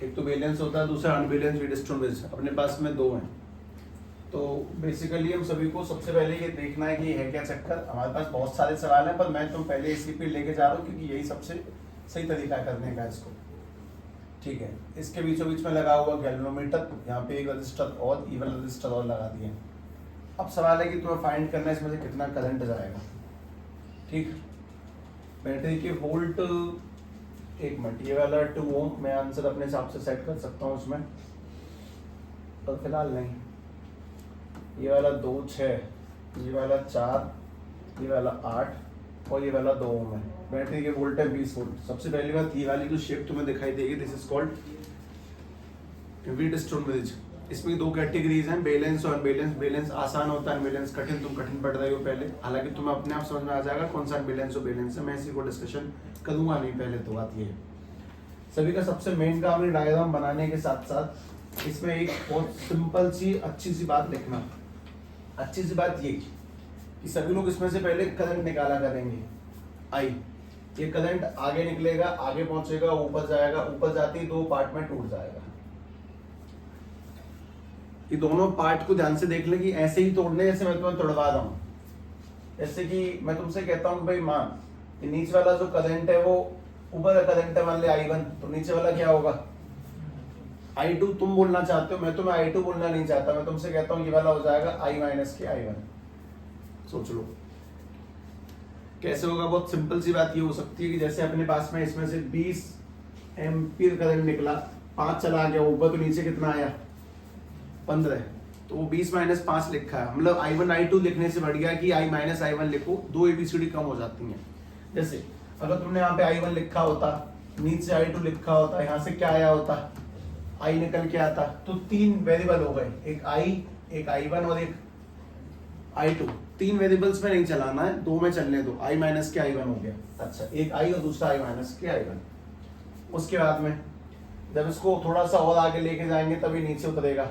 एक तो बैलेंस होता है, दूसरा अनबैलेंस व्हीटस्टोन ब्रिज। अपने पास में दो हैं। तो बेसिकली हम सभी को सबसे पहले ये देखना है कि है क्या चक्कर। हमारे पास बहुत सारे सवाल हैं, पर मैं पहले इसी पे लेके जा रहा हूँ क्योंकि यही सबसे सही तरीका करने का इसको। ठीक है, इसके बीचों बीच में लगा हुआ गैल्वेनोमीटर, यहाँ पे एक रजिस्टर और इवन रजिस्टर और लगा दिए। अब सवाल है कि तुम्हें फाइंड करना है इसमें से कितना करंट जाएगा। ठीक, बैटरी के वोल्ट, एक मिनट, ये वाला 2 ओम मैं आंसर अपने हिसाब से सेट कर सकता हूँ उसमें, पर फिलहाल नहीं। ये वाला 2 6, ये वाला 4, ये वाला 8 और ये वाला 2 ओम है। बैटरी के वोल्ट है 20 वोल्ट। सबसे पहली बात, ये वाली जो शेप तुम्हें दिखाई देगी, this is called Wheatstone bridge. इसमें 2 कैटेगरीज हैं, बैलेंस और अनबैलेंस। बैलेंस आसान होता है, अनबैलेंस कठिन। तुम कठिन पढ़ रहे हो पहले, हालांकि तुम्हें अपने आप समझ में आ जाएगा कौन सा अनबैलेंस और बैलेंस है। मैं इसी को डिस्कशन करूंगा नहीं, पहले तो बात ये है। सभी का सबसे मेन काम है डायग्राम बनाने के साथ साथ इसमें एक बहुत सिंपल सी अच्छी सी बात लिखना। अच्छी सी बात ये कि सभी लोग इसमें से पहले करंट निकाला करेंगे। आई, ये करंट आगे निकलेगा, आगे पहुंचेगा, ऊपर जाएगा, ऊपर जाते ही 2 पार्ट में टूट जाएगा। ये दोनों पार्ट को ध्यान से देख ले कि ऐसे ही तोड़ने जैसे मैं तुम्हें तोड़वा रहा हूं। जैसे कि मैं तुमसे कहता हूं भाई मान, ये नीचे वाला जो करंट है वो ऊपर का करंट है, मान ले I1, तो नीचे वाला क्या होगा I2। तुम बोलना चाहते हो, मैं तुम्हें I2 बोलना नहीं चाहता। मैं तुमसे कहता हूं ये वाला हो जाएगा I माइनस के I1। सोच लो कैसे होगा। बहुत सिंपल सी बात ये हो सकती है कि जैसे अपने पास में इसमें से 20 एम्पीयर करंट निकला, 5 चला गया ऊपर, तो नीचे कितना आया 15। तो वो 20 माइनस 5 लिखा है। मतलब I1 I2 लिखने से बढ़ गया कि I माइनस I1 लिखो, 2 ABCD कम हो जाती हैं। जैसे अगर तुमने यहाँ पे I1 लिखा होता, नीचे I2 लिखा होता, यहाँ से क्या आया होता I निकल के आता, तो 3 वेरिएबल हो गए, एक I, एक I1 और एक I2। 3 वेरिएबल्स में नहीं चलाना है, 2 में चलने दो। I माइनस के I1 हो गया। अच्छा, एक I और दूसरा I माइनस के I1। उसके बाद में जब इसको थोड़ा सा और आगे लेके जाएंगे तभी नीचे उतरेगा।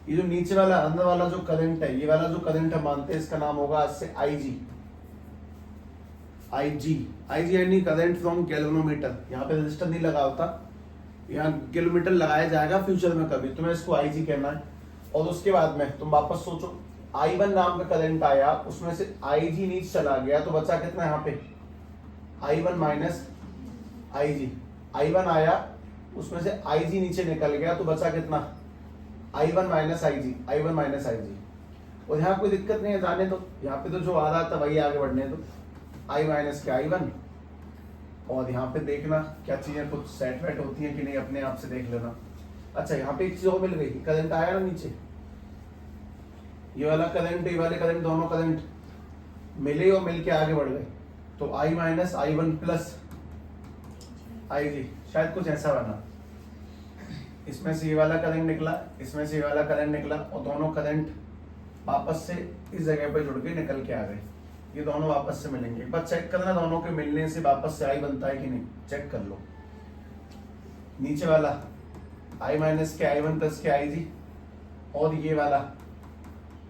ये जो नीचे वाला अंदर वाला जो करंट है, ये वाला जो करंट हम मानते हैं, इसका नाम होगा आज से IG। IG यानी करंट फ्रॉम गैल्वेनोमीटर। यहाँ पे रजिस्टर नहीं लगा होता, यहाँ गैल्वेनोमीटर लगाया जाएगा फ्यूचर में कभी, तुम्हें इसको IG कहना है। और उसके बाद में तुम वापस सोचो, I1 नाम का करंट आया, उसमें से IG नीचे चला गया, तो बचा कितना यहाँ पे I1 माइनस IG। I1 आया, उसमें से IG नीचे निकल गया, तो बचा कितना I1 माइनस IG। और यहाँ कोई दिक्कत नहीं है, जाने दो। यहाँ पे तो जो आ रहा था वही आगे बढ़ने दो, I माइनस के I1। और यहाँ पे देखना क्या चीजें कुछ सेट वेट होती हैं कि नहीं, अपने आप से देख लेना। अच्छा, यहाँ पे एक चीज और मिल गई, करंट आया ना नीचे, ये वाला करंट, ये वाले करंट, दोनों करंट मिले और मिल के आगे बढ़ गए, तो I minus I1 plus IG। शायद कुछ ऐसा बना, इसमें से ये वाला करंट निकला, इसमें से ये वाला करंट निकला, और दोनों करंट वापस से इस जगह पर जुड़ के निकल के आ गए। ये दोनों वापस से मिलेंगे। एक बार चेक करना, दोनों के मिलने से वापस से I बनता है कि नहीं, चेक कर लो। नीचे वाला I माइनस के I1 प्लस के IG, और ये वाला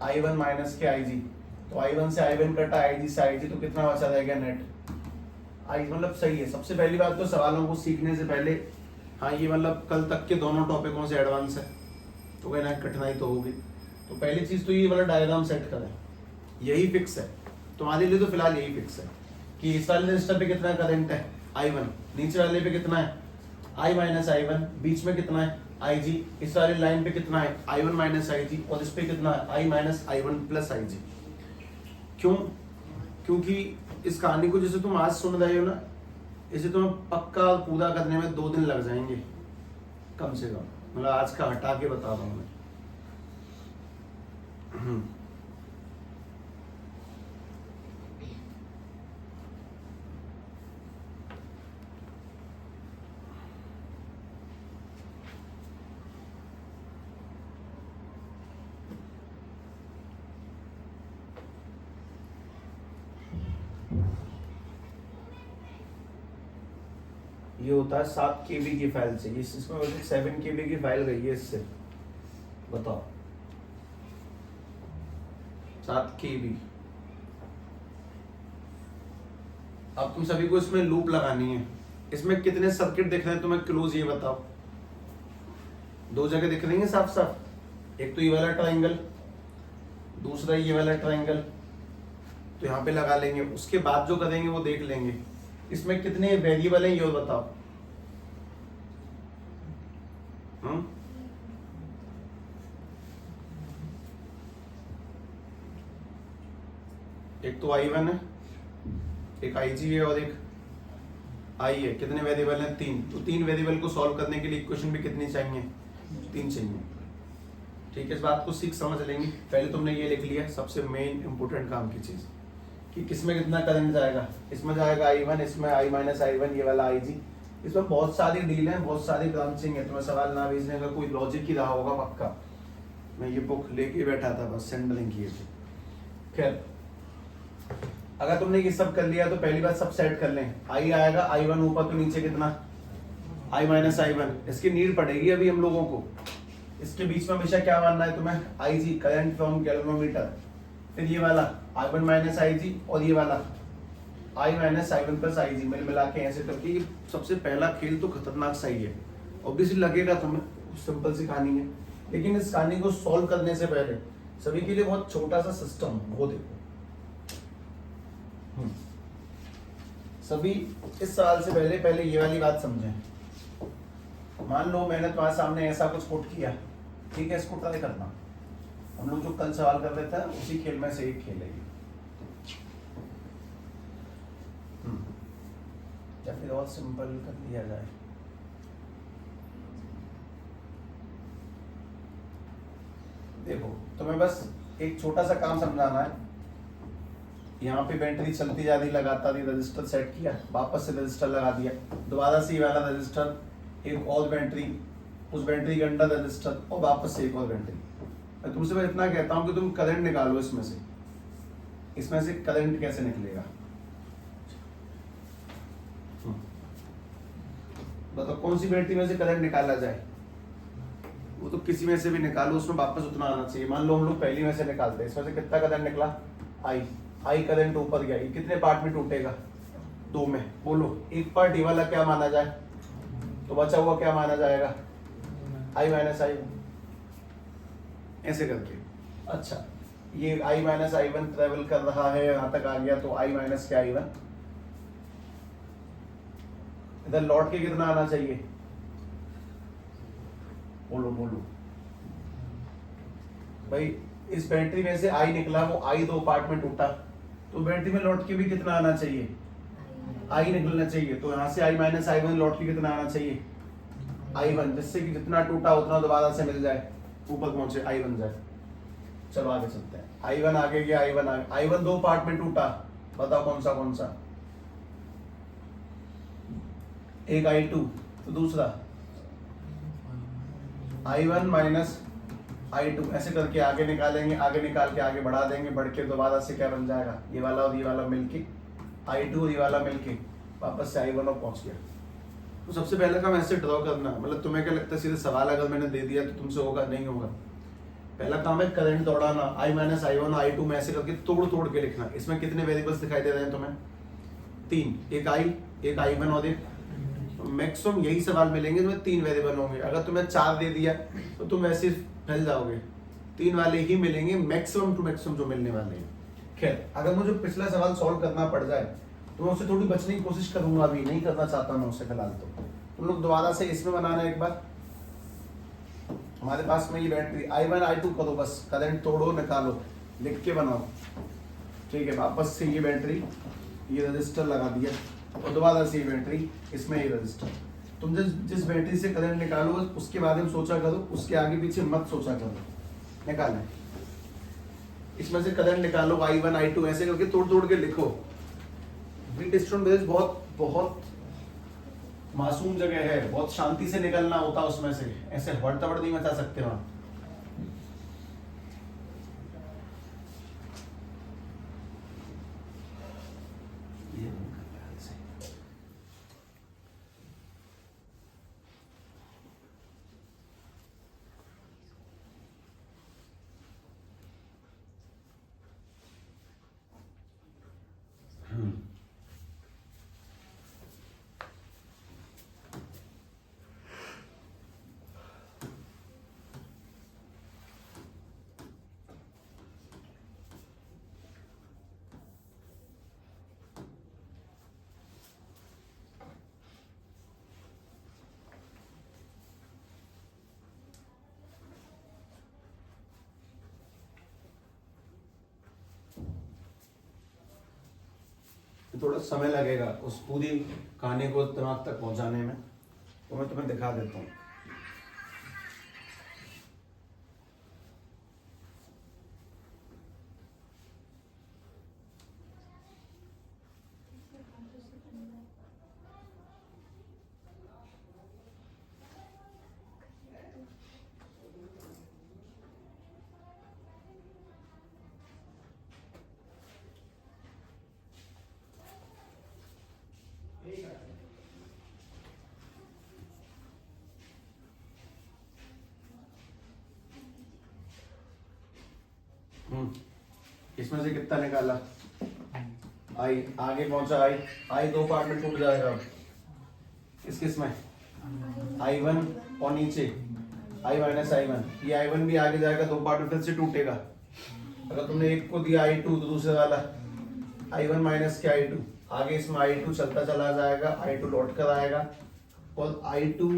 I1 माइनस के IG। तो I1 से I1 कटा, IG से IG, तो कितना बचा रहेगा नेट I। मतलब सही है। सबसे पहली बात तो सवालों को सीखने से पहले, हाँ ये मतलब कल तक के दोनों टॉपिकों से एडवांस है, तो कहीं ना कठिनाई तो होगी। तो पहली चीज तो ये वाला डायग्राम सेट करें, यही फिक्स है तुम्हारे लिए। तो फिलहाल यही फिक्स है कि इस वाले रजिस्टर पे कितना करंट है I1, नीचे वाले पे कितना है I माइनस I1, बीच में कितना है IG, इस वाली लाइन पे कितना है I1 माइनस IG, और इस पे कितना है I minus I1 plus IG। क्यों? क्योंकि इस कहानी को जैसे तुम आज सुन रहे हो ना, इसे तुम्हें पक्का पूरा करने में 2 दिन लग जाएंगे कम से कम। मतलब आज का हटा के बता रहा हूं मैं। ये होता है 7 KB की फाइल से, इसमें 7 KB की फाइल गई है इससे। बताओ 7 KB। अब तुम सभी को इसमें लूप लगानी है। इसमें कितने सर्किट दिख रहे हैं तुम्हें क्लोज, ये बताओ। दो जगह दिख रही है साफ साफ, एक तो ये वाला ट्राइंगल, दूसरा ये वाला ट्राइंगल, तो यहाँ पे लगा लेंगे। उसके बाद जो करेंगे वो देख लेंगे। इसमें कितने वेरिएबल हैं ये बताओ। एक तो I1 है, एक IG है और एक I है। कितने वेरिएबल हैं? 3। तो 3 वेरिएबल को सॉल्व करने के लिए इक्वेशन भी कितनी चाहिए? 3 चाहिए। ठीक है, इस बात को सीख समझ लेंगे। पहले तुमने ये लिख लिया सबसे मेन इंपोर्टेंट काम की चीज कि किसमें कितना करंट जाएगा। इसमें जाएगा I1, इसमें I माइनस I1, ये वाला IG। इसमें बहुत सारी डील है, बहुत सारी ब्रांचिंग है। तुम्हें सवाल ना भेजने का कोई लॉजिक ही रहा होगा पक्का। मैं ये बुक लेके बैठा था, बस सेंडलिंग किए थे। खैर, अगर तुमने ये सब कर लिया तो पहली बात सब सेट कर लें। I आएगा, I1 ऊपर तो नीचे कितना? I minus I1। इसकी नीड पड़ेगी अभी हम लोगों को। इसके बीच में हमेशा क्या मानना है तुम्हें? IG, current from galvanometer. फिर ये वाला I1 माइनस IG और ये वाला I minus I1 plus IG मिल मिला के ऐसे करके। ये सबसे पहला खेल तो खतरनाक सही है। ऑब्वियसली लगेगा तुम्हें सिंपल सी कहानी है, लेकिन इस कहानी को सॉल्व करने से पहले सभी के लिए बहुत छोटा सा सिस्टम वो देखो। सभी इस सवाल से पहले पहले ये वाली बात समझें। मान लो मैंने तुम्हारे सामने ऐसा कुछ पुट किया, ठीक है, इसको ट्राई करना। हम लोग जो कल सवाल कर रहे थे उसी खेल में से एक खेल है ये। या फिर और सिंपल कर दिया जाए। देखो तुम्हें बस एक छोटा सा काम समझाना है। यहाँ पे बैटरी चलती जा रही, लगातार रजिस्टर सेट किया, वापस से रजिस्टर लगा दिया, दोबारा से ये वाला रजिस्टर, एक और बैटरी, उस बैटरी के अंदर रजिस्टर और वापस से एक और बैटरी। मैं तुमसे मैं इतना कहता हूँ कि तुम करंट निकालो इसमें से करंट कैसे निकलेगा बताओ। कौन सी बैटरी में से करंट निकाला जाए? वो तो किसी में से भी निकालो, उसमें वापस उतना आना चाहिए। मान लो हम लोग पहली में से निकालते हैं, इसमें से कितना करंट निकला? आई करंट ऊपर गया, ये कितने पार्ट में टूटेगा? 2 में। बोलो एक पार्ट ये वाला क्या माना जाए, तो बचा हुआ क्या माना जाएगा? I माइनस I1, ऐसे करके। अच्छा, ये I माइनस I1 ट्रेवल कर रहा है, यहाँ तक आ गया, तो I माइनस क्या I1 इधर लौट के कितना आना चाहिए? बोलो बोलो भाई। इस बैटरी में से I निकला, वो I 2 पार्ट में टूटा, तो बैटरी में लौट के भी कितना आना चाहिए? I निकलना चाहिए। तो यहाँ से I माइनस I1 लौट के कितना आना चाहिए? I1, जिससे कि जितना टूटा उतना दोबारा से मिल जाए, ऊपर पहुंचे, I बन जाए। चलो आगे चलते हैं। I1 आगे गया, I1 2 पार्ट में टूटा, बताओ कौन सा? एक I2, तो दूसरा I1 माइनस I2, ऐसे करके आगे निकालेंगे, आगे निकाल के आगे बढ़ा देंगे, बढ़ के दोबारा से क्या बन जाएगा? ये वाला और ये वाला मिलके I2 और ये वाला मिलके वापस से I1 और पहुंच गया। तो सबसे पहले काम ऐसे ड्रॉ करना। मतलब तुम्हें क्या लगता है सीधे सवाल अगर मैंने दे दिया तो तुमसे होगा? नहीं होगा। पहला काम है current दौड़ाना, I minus I1 I2 में ऐसे करके तोड़ के लिखना। इसमें कितने वेरिएबल्स दिखाई दे रहे हैं तुम्हें? 3, एक I, एक I1 और एक, मैक्सिमम यही सवाल मिलेंगे तुम्हें 3 वेरिएबल होंगे। अगर तुम्हें 4 दे दिया तो तुम वैसे फैल जाओगे। 3 वाले ही मिलेंगे मैक्सिमम टू मैक्सिमम जो मिलने वाले हैं। खैर, अगर मुझे पिछला सवाल सॉल्व करना पड़ जाए तो मैं उससे थोड़ी बचने की कोशिश करूंगा, अभी नहीं करना चाहता मैं उससे फिलहाल। तो तुम लोग दोबारा से इसमें बनाना एक बार। हमारे पास में ये बैटरी I1 I2 करो, बस करंट तोड़ो निकालो, लिख के बनाओ। ठीक है, वापस से ये बैटरी, ये रजिस्टर लगा दिया और दोबारा से ये बैटरी, इसमें ये रजिस्टर। तुम जिस बैटरी से करंट निकालो उसके बारे में सोचा करो, उसके आगे पीछे मत सोचा करो। निकालें, इसमें से करंट निकालो, I1 I2 ऐसे करके तोड़ के लिखो। बहुत बहुत मासूम जगह है, बहुत शांति से निकलना होता है उसमें से, ऐसे हड़बड़ नहीं मचा सकते वहां। थोड़ा समय लगेगा उस पूरी कहानी को दिमाग तक पहुंचाने में, तो मैं तुम्हें दिखा देता हूँ। इसमें से कितना निकाला? आई, आगे पहुंचा आई, आई दो पार्ट में टूट जाएगा। किस किस में? I1 और नीचे I माइनस I1, ये I1 भी आगे जाएगा, दो पार्ट में फिर से टूटेगा। अगर तुमने एक को दिया I2 तो दूसरे वाला I1 माइनस के I2, आगे इसमें I2 चलता चला जाएगा, I2 लौट कर आएगा, और I2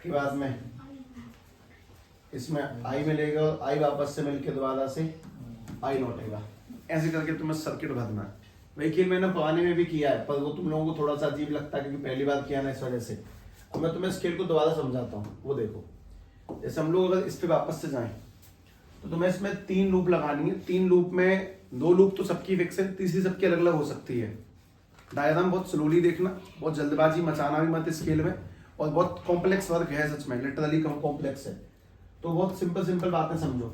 के बाद में इसमें I मिलेगा और I वापस से मिलके दोबारा से I लौटेगा। ऐसे करके तुम्हें सर्किट भरना है। वही खेल मैंने पुराने में भी किया है, पर वो तुम लोगों को थोड़ा सा अजीब लगता है क्योंकि पहली बार किया ना, इस वजह से। अब मैं तुम्हें इस खेल को दोबारा समझाता हूँ। वो देखो, जैसे हम लोग अगर इस पे वापस से जाएं तो तुम्हें इसमें 3 लूप लगानी है। 3 लूप में 2 लूप तो सबकी फिक्स है, तीसरी सबकी अलग अलग हो सकती है। डायग्राम बहुत स्लोली देखना, बहुत जल्दबाजी मचाना भी मत इस खेल में, और बहुत कॉम्प्लेक्स वर्क है सच में, लिटरली कॉम्प्लेक्स है। तो बहुत सिंपल सिंपल बातें समझो।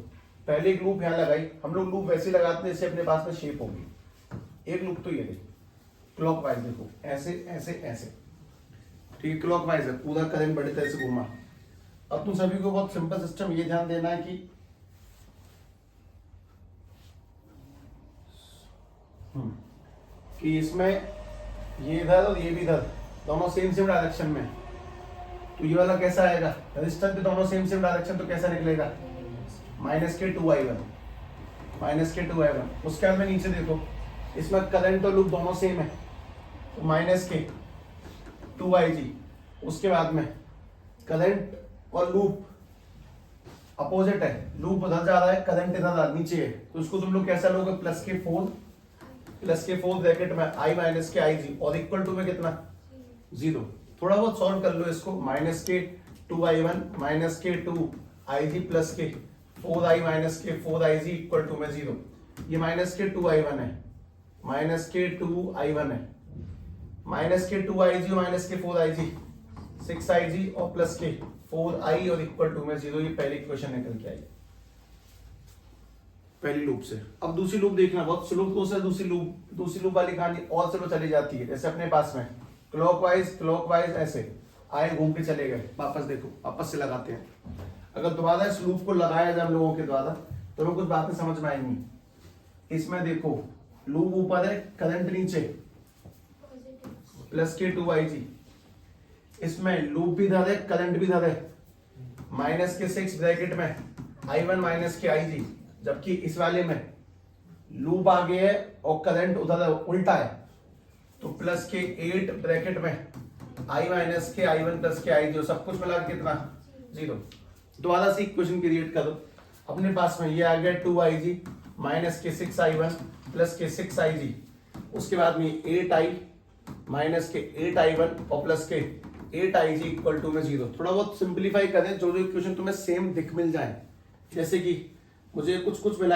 पहले एक लूप यहाँ लगाई, हम लोग लूप वैसे लगाते हैं जैसे अपने पास में शेप होगी। एक लूप तो ये देखो, क्लॉकवाइज देखो, ऐसे ऐसे ऐसे, ठीक है, क्लॉकवाइज है, पूरा करंट बड़ी तरह से घूमा। अब तुम सभी को बहुत सिंपल सिस्टम ये ध्यान देना है कि इसमें ये इधर और ये भी इधर, दोनों सेम डायरेक्शन में। तो ये वाला कैसा आएगा? रजिस्टर पे दोनों सेम डायरेक्शन, तो कैसा निकलेगा? माइनस के 2i1, माइनस के 2i1। उसके बाद में नीचे देखो, इसमें करंट और लूप दोनों सेम है, तो माइनस के 2ig। उसके बाद में करंट और लूप अपोजिट है, लूप उधर जा रहा है, करंट इधर नीचे है, तो उसको तुम लोग कैसा लोगे? प्लस के 4 ब्रैकेट में i माइनस के ig, और इक्वल टू में कितना? 0। थोड़ा बहुत सॉल्व कर लो इसको। माइनस के 2i1 माइनस के 2ig प्लस के 4i माइनस के 4ig इक्वल टू में 0। ये माइनस के 2i1 है, माइनस के 2i1 है, माइनस के 2ig और माइनस के 4ig 6ig और प्लस के 4i और इक्वल टू में 0। ये पहली इक्वेशन निकल के आई पहली लूप से। अब दूसरी लूप देखना, बहुत स्लो प्रोसेस। दूसरी लूप वाली कहानी और स्लो चली जाती है। जैसे अपने पास में क्लॉकवाइज ऐसे आए, घूम के चले गए, वापस देखो, वापस से लगाते हैं। अगर दोबारा इस लूप को लगाया जाए हम लोगों के द्वारा तो हमें कुछ बातें समझ में आएंगी। इसमें देखो, लूप ऊपर है, करंट नीचे, प्लस के 2ig। इसमें लूप भी इधर है, करंट भी इधर है, माइनस के 6 ब्रैकेट में i1 माइनस के ig। जबकि इस वाले में लूप आगे है और करंट उधर उल्टा है, तो प्लस के 8 ब्रैकेट में i माइनस के i1 प्लस के ig, सब कुछ मिला के कितना? 0। दोबारा से इक्वेशन क्रिएट करो। अपने पास में ये आ गया 2ig माइनस के 6i1 प्लस के 6ig। उसके बाद में 8i माइनस के 8i1 और प्लस के 8ig इक्वल टू में 0। थोड़ा बहुत सिंप्लीफाई करें, जो इक्वेशन तुम्हें सेम दिख मिल जाए। जैसे कि मुझे कुछ मिल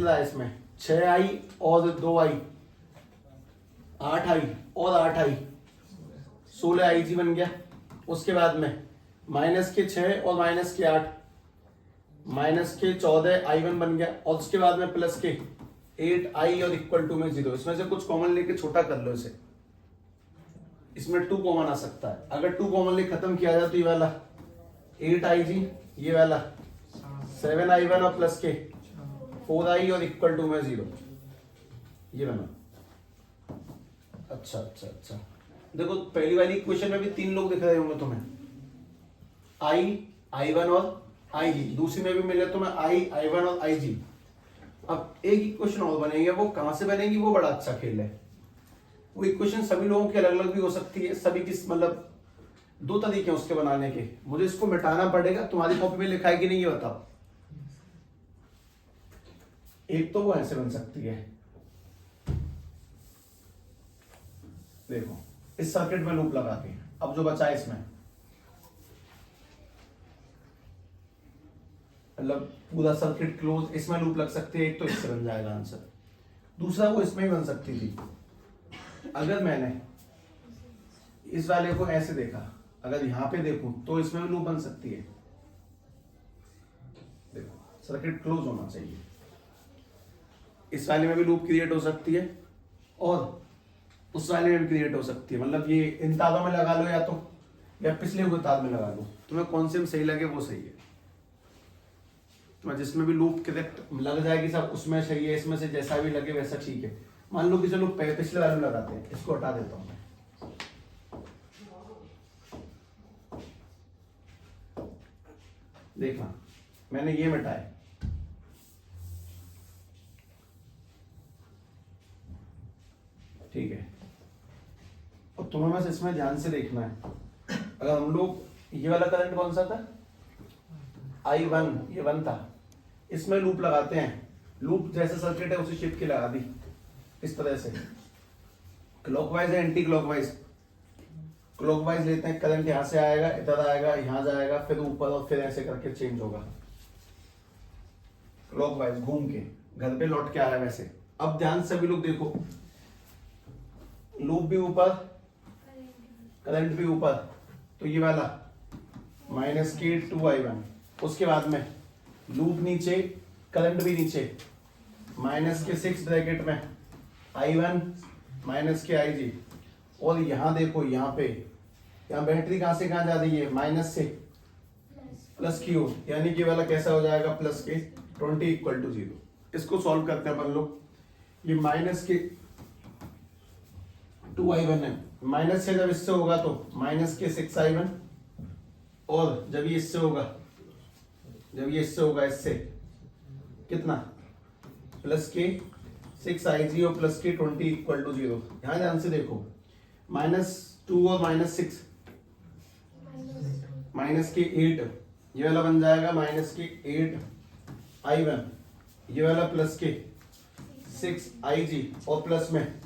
रहा है इसमें 6i और 2i, 8i और 8i, 16ig बन गया। उसके बाद में माइनस के 6 और माइनस के 8, माइनस के 14i1 बन गया। और उसके बाद में प्लस के 8i और इक्वल टू में 0। इसमें से कुछ कॉमन लेके छोटा कर लो इसे, इसमें 2 कॉमन आ सकता है। अगर 2 कॉमन लेके खत्म किया जाए तो ये वाला 8ig, ये वाला 7i1 और प्लस के 4i और इक्वल टू में 0, ये बना। अच्छा देखो, पहली वाली इक्वेशन में भी 3 लोग दिख रहे होंगे तुम्हें, i1 और ig। दूसरी में भी मिले तुम्हें i1 और ig। अब एक इक्वेशन और बनेगी, वो कहां से बनेगी? वो बड़ा अच्छा खेल है। वो इक्वेशन सभी लोगों की अलग अलग भी हो सकती है, सभी की मतलब 2 तरीके हैं उसके बनाने के। मुझे इसको मिटाना पड़ेगा, तुम्हारी कॉपी में लिखा है कि नहीं ये बताओ। एक तो वो ऐसे बन सकती है, देखो इस सर्किट में लूप लगा के अब जो बचा है इसमें, मतलब पूरा सर्किट क्लोज, इसमें लूप लग सकती है एक, तो इससे बन जाएगा आंसर। दूसरा वो इसमें ही बन सकती थी, अगर मैंने इस वाले को ऐसे देखा, अगर यहां पे देखूं तो इसमें भी लूप बन सकती है। देखो सर्किट क्लोज होना चाहिए, इस वाले में भी लूप क्रिएट हो सकती है और उस वाले में भी क्रिएट हो सकती है। मतलब ये इन तारों में लगा लो या पिछले हुए तार में लगा लो, तुम्हें कौन से में सही लगे वो सही है। तुम्हें जिसमें भी लूप करेक्ट लग जाएगी सब उसमें सही है, इसमें से जैसा भी लगे वैसा ठीक है। मान लो कि चलो पिछले वाले में लगाते हैं, इसको हटा देता हूं मैं। देखना मैंने ये मिटाए, ठीक है। और तुम्हें बस इसमें ध्यान से देखना है, अगर हम लोग ये वाला करंट कौन सा था, I1, ये 1 था, इसमें लूप लगाते हैं, लूप जैसे सर्किट है उसी शिफ्ट की लगा दी इस तरह से, क्लॉकवाइज है एंटी क्लॉकवाइज। क्लॉकवाइज लेते हैं, करंट यहां से आएगा, इधर आएगा, यहां जाएगा, फिर ऊपर और फिर ऐसे करके चेंज होगा। क्लॉकवाइज घूम के घर पे लौट के आ रहा है वैसे। अब ध्यान से सभी लोग देखो, लूप भी ऊपर, करंट भी ऊपर, तो ये वाला -k2I1, उसके बाद में लूप नीचे, करंट भी नीचे, -6 ब्रैकेट में I1 -kIG। और यहां देखो, यहाँ पे यहाँ बैटरी कहां से कहां जा रही है, माइनस से प्लस की ओर, यानी कि वाला कैसा हो जाएगा, प्लस के 20 = 0। इसको सॉल्व करते हैं अपन लोग। ये -2I1 है, माइनस से जब इससे होगा तो -6I1, और जब ये इससे होगा, जब ये इससे होगा, इससे कितना, +6IG और +20 = 0। यहां ध्यान से देखो, -2 और -6, -8, ये वाला बन जाएगा -8I1, ये वाला +6IG और प्लस में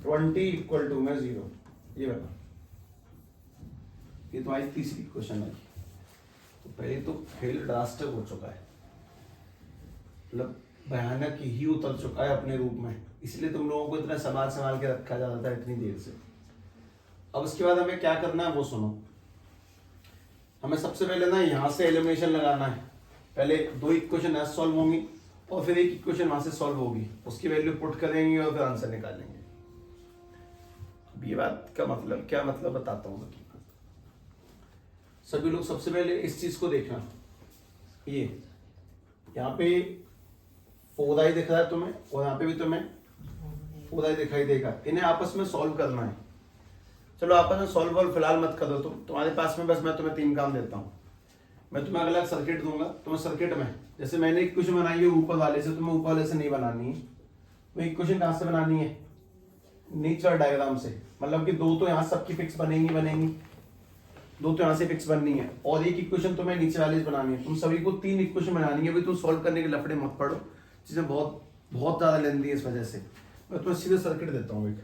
20 = 0। ये वाला, ये तो आज तीसरी क्वेश्चन है, तो पहले तो फेल ड्रास्टर हो चुका है, मतलब भयानक ही उतर चुका है अपने रूप में, इसलिए तुम लोगों को इतना संभाल के रखा जाता था इतनी देर से। अब उसके बाद हमें क्या करना है वो सुनो। हमें सबसे पहले ना यहाँ से एलिमिनेशन लगाना है, पहले 2 इक्वेशन ऐसे सॉल्व होंगी और फिर एक इक्वेशन वहां से सॉल्व होगी, उसकी वैल्यू पुट करेंगे और फिर आंसर निकालेंगे। अब ये बात का मतलब क्या, मतलब बताता हूँ मैं। सभी लोग सबसे पहले इस चीज को देखना, ये यहाँ पे 4i दिख रहा है तुम्हें और यहाँ पे भी तुम्हें 4i दिखाई देगा, इन्हें आपस में सॉल्व करना है। चलो आपस में सॉल्व फिलहाल मत करो, तुम्हारे पास में बस मैं तुम्हें 3 काम देता हूँ। मैं तुम्हें अगला सर्किट दूंगा, तुम्हें सर्किट में जैसे मैंने एक क्वेश्चन बनाई है ऊपर वाले से, तुम्हें ऊपर वाले से नहीं बनानी है। वो एक क्वेश्चन कहाँ से बनानी है, नेचर डायग्राम से, मतलब कि 2 तो यहाँ सबकी फिक्स बनेंगी, 2 तो यहाँ से फिक्स बननी है, और एक इक्वेशन तुम्हें नीचे वाले से बनानी है। तुम सभी को 3 इक्वेशन बनानी है, तुम सॉल्व करने के लफड़े मत पड़ो, चीजें बहुत बहुत ज्यादा लेंदी है, इस वजह से मैं तुम्हें सीधे सर्किट देता हूँ। एक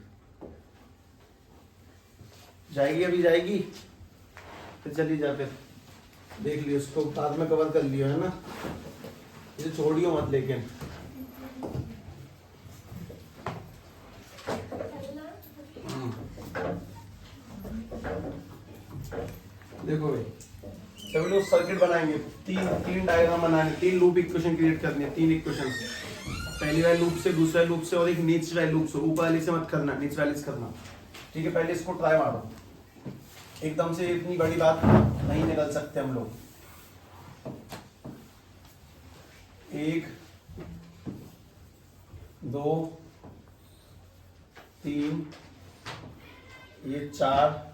जाएगी, अभी जाएगी, फिर चली जा, फिर देख लियो, उसको बाद में कवर कर लियो, है ना, इसे छोड़ियो मत। लेकिन देखो भाई, सभी लोग सर्किट बनाएंगे, 3 डायग्राम बनाएंगे, 3 लूप इक्वेशन क्रिएट करनी है, 3 इक्वेशन, पहली वाली लूप से, दूसरा लूप से और एक नीचे वाली लूप से। ऊपर वाली से मत करना, नीचे वाली से करना, ठीक है। पहले इसको ट्राई मारो, एकदम से इतनी बड़ी बात नहीं निकल सकते हम लोग। 1 2 3, ये 4,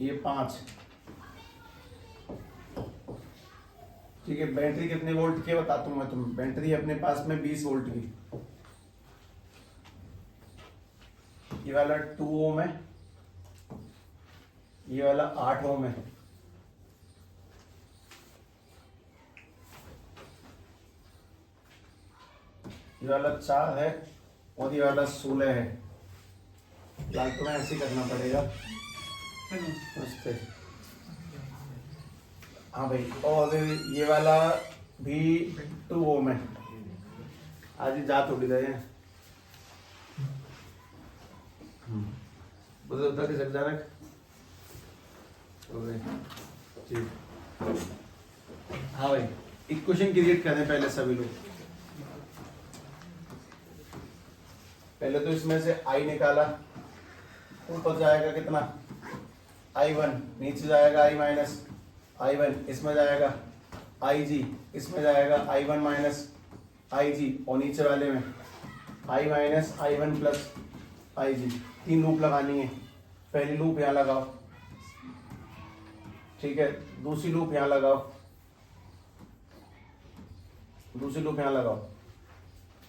ये 5, ठीक है। बैटरी कितने वोल्ट की बताता हूँ मैं तुम्हें, बैटरी अपने पास में 20 वोल्ट की। ये वाला 2 ओम है, ये वाला 8 ओम है, ये वाला 4 है और ये वाला 16 है। लाल तो मैं ऐसे ही करना पड़ेगा। नमस्ते। हाँ भाई, और ये वाला भी 2 ओम है। आज ही जा थोड़ी रहे हैं। उधर उधर के जनक जी। हाँ भाई, इक्वेशन क्रिएट करें पहले सभी लोग। पहले तो इसमें से आई निकाला, ऊपर जाएगा कितना I1, नीचे जाएगा I माइनस I1, इसमें जाएगा IG, इसमें जाएगा I1 माइनस IG, और नीचे वाले में I minus I1 plus IG। 3 loop लगानी है। पहली लूप यहाँ लगाओ, ठीक है। दूसरी लूप यहाँ लगाओ, दूसरी लूप यहाँ लगाओ,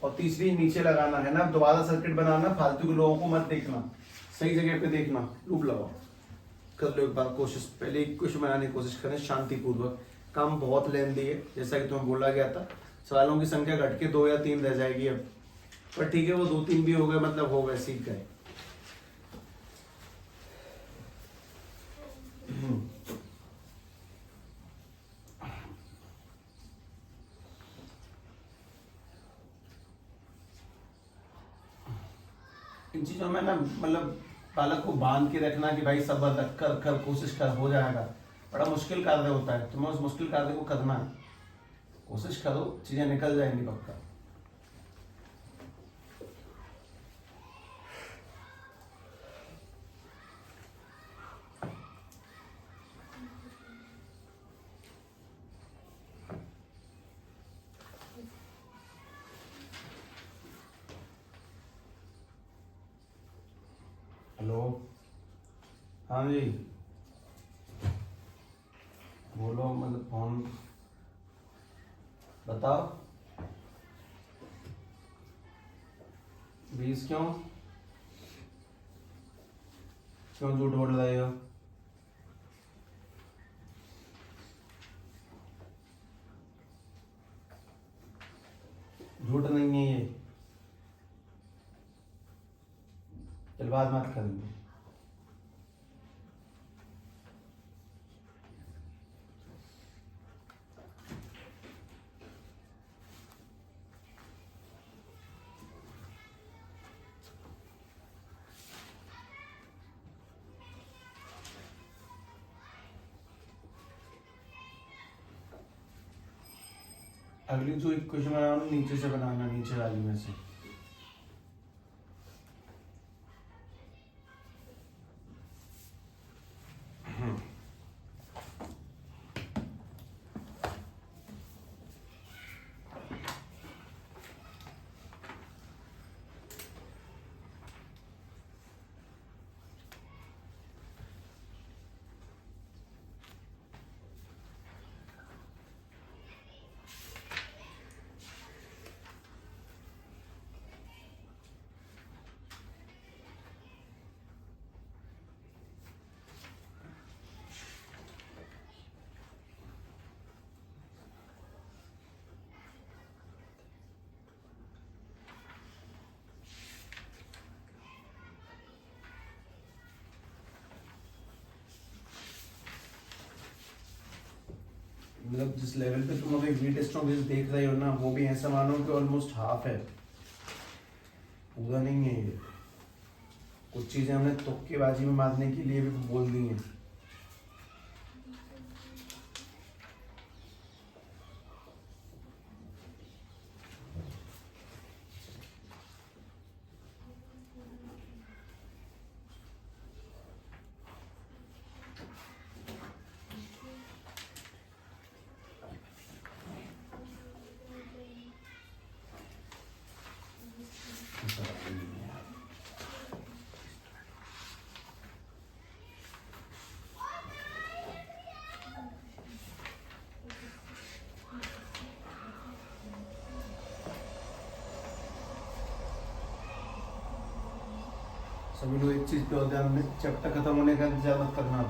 और तीसरी नीचे लगाना है ना। दोबारा सर्किट बनाना, फालतू के लोगों को मत देखना, सही जगह पे देखना। लूप लगाओ, कर लो एक बार कोशिश। पहले कुछ बनाने की कोशिश करें शांतिपूर्वक। काम बहुत लेंदी है, जैसा कि तुम्हें बोला गया था। सवालों की संख्या घट के 2 या 3 रह जाएगी अब, पर ठीक है, वो 2-3 भी हो गए, मतलब हो गए, सीख गए। इन चीजों में ना, मतलब बालक को बांध के रखना कि भाई सब्र रख कर कोशिश कर, हो जाएगा। बड़ा मुश्किल कार्य होता है, तुम्हें उस मुश्किल कार्य को करना है। कोशिश करो, चीजें निकल जाएंगी पक्का। हेलो, हाँ जी, बोलो, मतलब फोन बताओ। 20 क्यों क्यों झूठ बोल रहे हो? झूठ नहीं है ये, चल बात मत करेंगे। अगली जो इक्वेशन बनाना, नीचे से बनाना, नीचे वाली में से। मतलब जिस लेवल पे तुम अभी वीट स्टॉक्स देख रहे हो ना, वो भी ऐसा मानो कि ऑलमोस्ट हाफ है, पूरा नहीं है ये। कुछ चीजें हमने तुक्केबाजी में मारने के लिए भी बोल दी हैं। सभी लोग एक चीज पे ध्यान दें, चैप्टर खत्म होने का इंतजार मत करना।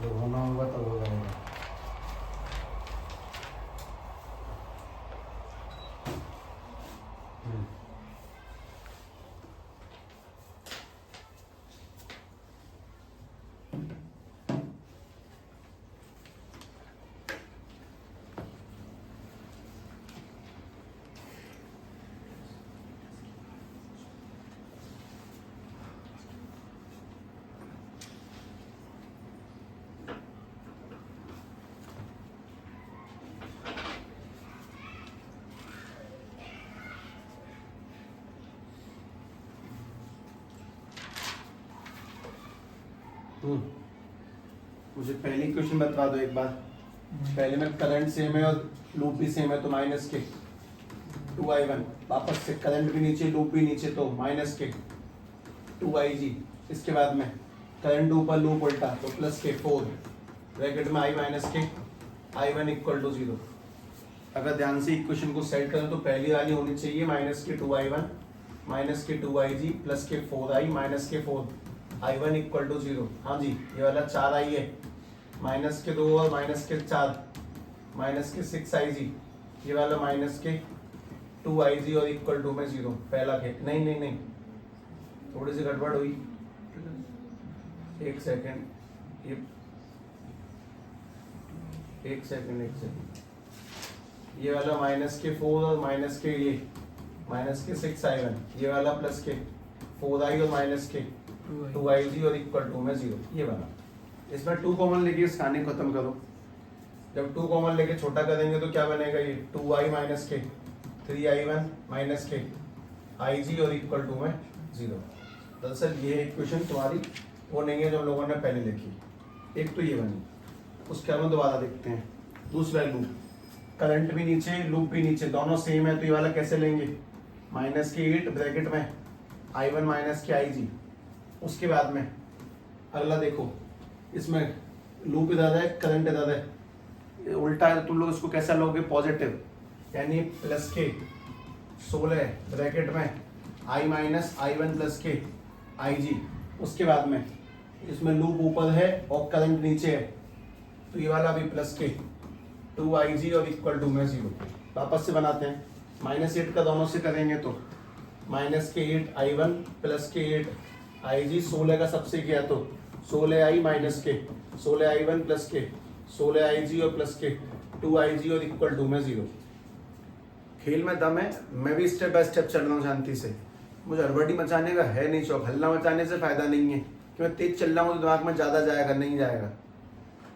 जब होना होगा तब हो जाएगा। मुझे पहली इक्वेशन बता दो एक बार। पहले में करंट सेम है और लूप भी सेम है तो माइनस के 2i1, वापस से करंट भी नीचे लूप भी नीचे तो माइनस के 2ig। इसके बाद में करंट ऊपर लूप उल्टा तो प्लस के 4 ब्रैकेट में i माइनस के i1 इक्वल टू 0। अगर ध्यान से इक्वेशन को सेट करें तो पहली वाली होनी चाहिए माइनस के 2i1 माइनस के 2ig प्लस के 4i माइनस के 4i1 इक्वल टू 0। हाँ जी, ये वाला 4i है, माइनस के 2 और माइनस के 4 माइनस के 6ig, ये वाला माइनस के 2ig और इक्वल टू में 0। पहला के नहीं नहीं नहीं, थोड़ी सी गड़बड़ हुई, एक सेकेंड, ये एक सेकेंड, ये वाला माइनस के 4 और माइनस के ये माइनस के 6i1, ये वाला प्लस के 4i और माइनस के 2ig और इक्वल टू में 0। ये वाला इसमें 2 कॉमन लेके इस कहानी खत्म करो। जब 2 कॉमन लेके छोटा करेंगे तो क्या बनेगा, ये 2i माइनस के 3i1 माइनस के ig और इक्वल टू में 0। दरअसल ये इक्वेशन तुम्हारी वो नहीं है जो हम लोगों ने पहले लिखी। एक तो ये बनी, उसके हम दोबारा देखते हैं। दूसरा लूप, करंट भी नीचे लूप भी नीचे, दोनों सेम है तो ये वाला कैसे लेंगे, माइनस के 8 ब्रैकेट में i1 माइनस के ig। उसके बाद में अगला देखो, इसमें लूप इधर है करंट इधर है, उल्टा है तो तुम लोग इसको कैसा लोगे, पॉजिटिव, यानी प्लस के 16 ब्रैकेट में i माइनस i1 प्लस के ig। उसके बाद में इसमें लूप ऊपर है और करंट नीचे है तो ये वाला भी प्लस के 2ig और इक्वल टू में 0। वापस से बनाते हैं, माइनस 8 का दोनों से करेंगे तो माइनस के 8 i1 प्लस के 8 ig, 16 का सबसे किया तो 16i माइनस के 16i1 प्लस के 16ig और प्लस के 2ig और इक्वल टू में 0। खेल में दम है, मैं भी स्टेप बाय स्टेप चल रहा हूँ शांति से, मुझे हड़बड़ी मचाने का है नहीं शौक, हल्ला मचाने से फायदा नहीं है कि मैं तेज चल रहा हूँ तो दिमाग में ज़्यादा जाएगा नहीं जाएगा,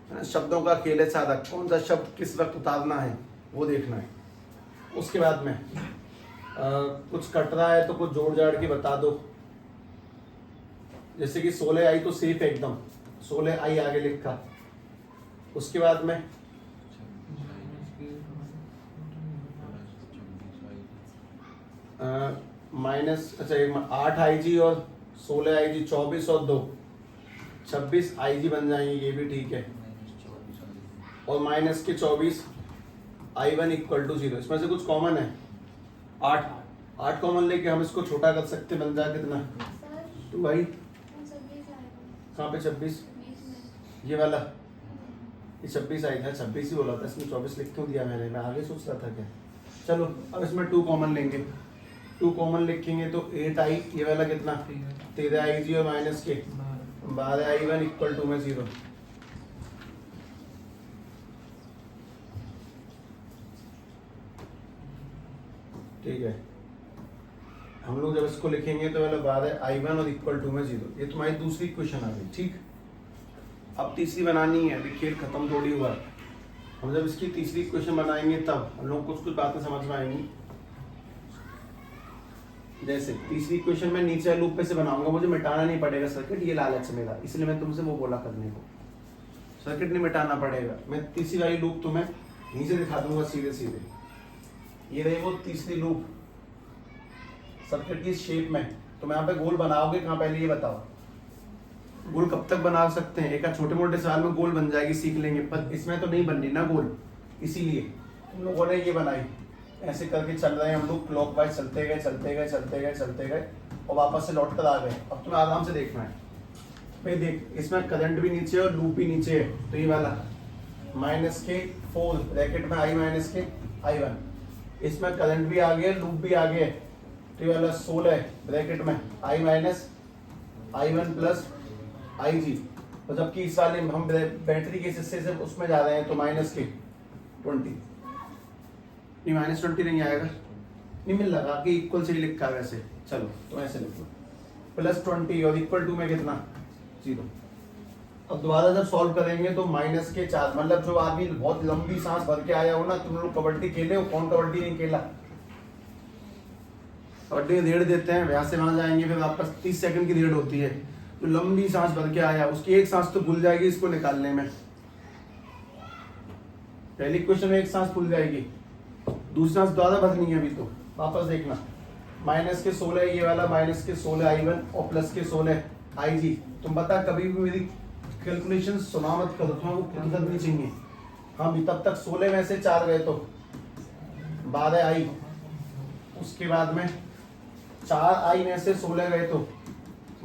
है ना। शब्दों का खेल है सादा, कौन सा शब्द किस वक्त उतारना है वो देखना है। उसके बाद में कुछ कट रहा है तो कुछ जोड़ जाड़ के बता दो, जैसे कि 16i तो सेफ है एकदम, 16i आगे लिखा। उसके बाद में माइनस, अच्छा 8ig और 16ig 24 और 2 26ig बन जाएंगे, ये भी ठीक है। और माइनस के 24 i1 इक्वल टू 0। इसमें से कुछ कॉमन है, 8 कॉमन लेके हम इसको छोटा कर सकते, बन जाए कितना 2i, कहाँ पे 26, ये वाला ये 26i था, 26 ही बोला था, इसमें 24 लिख क्यों दिया मैंने, मैं आगे सोच रहा था क्या। चलो अब इसमें 2 कॉमन लेंगे, 2 कॉमन लिखेंगे तो 8i, ये वाला कितना 13ig और माइनस के 12i1 इक्वल टू में 0। ठीक है, हम लोग जब इसको लिखेंगे तो वाला 12i1 और इक्वल टू में 0। ये तुम्हारी दूसरी इक्वेशन आ गई, ठीक। अब तीसरी बनानी है, खेल खत्म थोड़ी हुआ। हम जब इसकी तीसरी इक्वेशन बनाएंगे तब हम लोग कुछ बातें समझ में आएंगी। जैसे तीसरी इक्वेशन में नीचे लूप पे से बनाऊंगा, मुझे मिटाना नहीं पड़ेगा सर्किट, ये लालच मेरा, इसलिए मैं तुमसे वो बोला करने को, सर्किट नहीं मिटाना पड़ेगा। मैं तीसरी वाली लूप तुम्हें नीचे दिखा दूंगा सीधे सीधे। ये रही वो तीसरी लूप सर्किट की शेप में। तुम यहाँ पे गोल बनाओगे कहाँ, पहले ये बताओ। गोल कब तक बना सकते हैं, एक छोटे मोटे सवाल में गोल बन जाएगी, सीख लेंगे, पर इसमें तो नहीं बननी ना गोल, इसीलिए तुम लोगों ने ये बनाई। ऐसे करके चल रहे हैं हम लोग, क्लॉकवाइज चलते गए चलते गए चलते गए चलते गए और वापस से लौट कर आ गए। अब तुम्हें आराम से देखना है भाई, देख इसमें करंट भी नीचे और लूप भी नीचे है, तो ये वाला माइनस के 4 ब्रैकेट में i माइनस के i1, इसमें करंट भी आ गया लूप भी आ गया, तो ये वाला 16 ब्रैकेट में i minus i1 plus ig। तो जबकि इस वाले हम बैटरी के हिस्से से उसमें जा रहे हैं तो माइनस के 20, नहीं माइनस 20 नहीं आएगा, नहीं मिल लगा कि इक्वल से ही लिखा है वैसे, चलो तो ऐसे लिखो प्लस 20 और इक्वल टू में कितना 0। अब दोबारा जब सॉल्व करेंगे तो माइनस के 4, मतलब जो आदमी बहुत लंबी सांस भर के आया हो ना, तुम लोग कबड्डी खेले हो, कौन कबड्डी नहीं खेला, कबड्डी में रेड देते हैं, यहाँ से वहां जाएंगे फिर वापस 30 सेकंड की रेड होती है, जो लंबी सांस भर के आया उसकी एक सांस तो भूल जाएगी इसको निकालने में। पहली इक्वेशन में एक सांस भूल जाएगी, दूसरी सांस ज्यादा भरनी है अभी। तो वापस देखना, माइनस के 16 ये वाला, माइनस के 16 I1 और प्लस के 16 IG। तुम बता कभी भी मेरी कैलकुलेशन सुना मत करो, तुम्हें खुद करनी चाहिए। हाँ भी तब तक 16 में से 4 गए तो बाद है I, उसके बाद में 4I में से 16 गए तो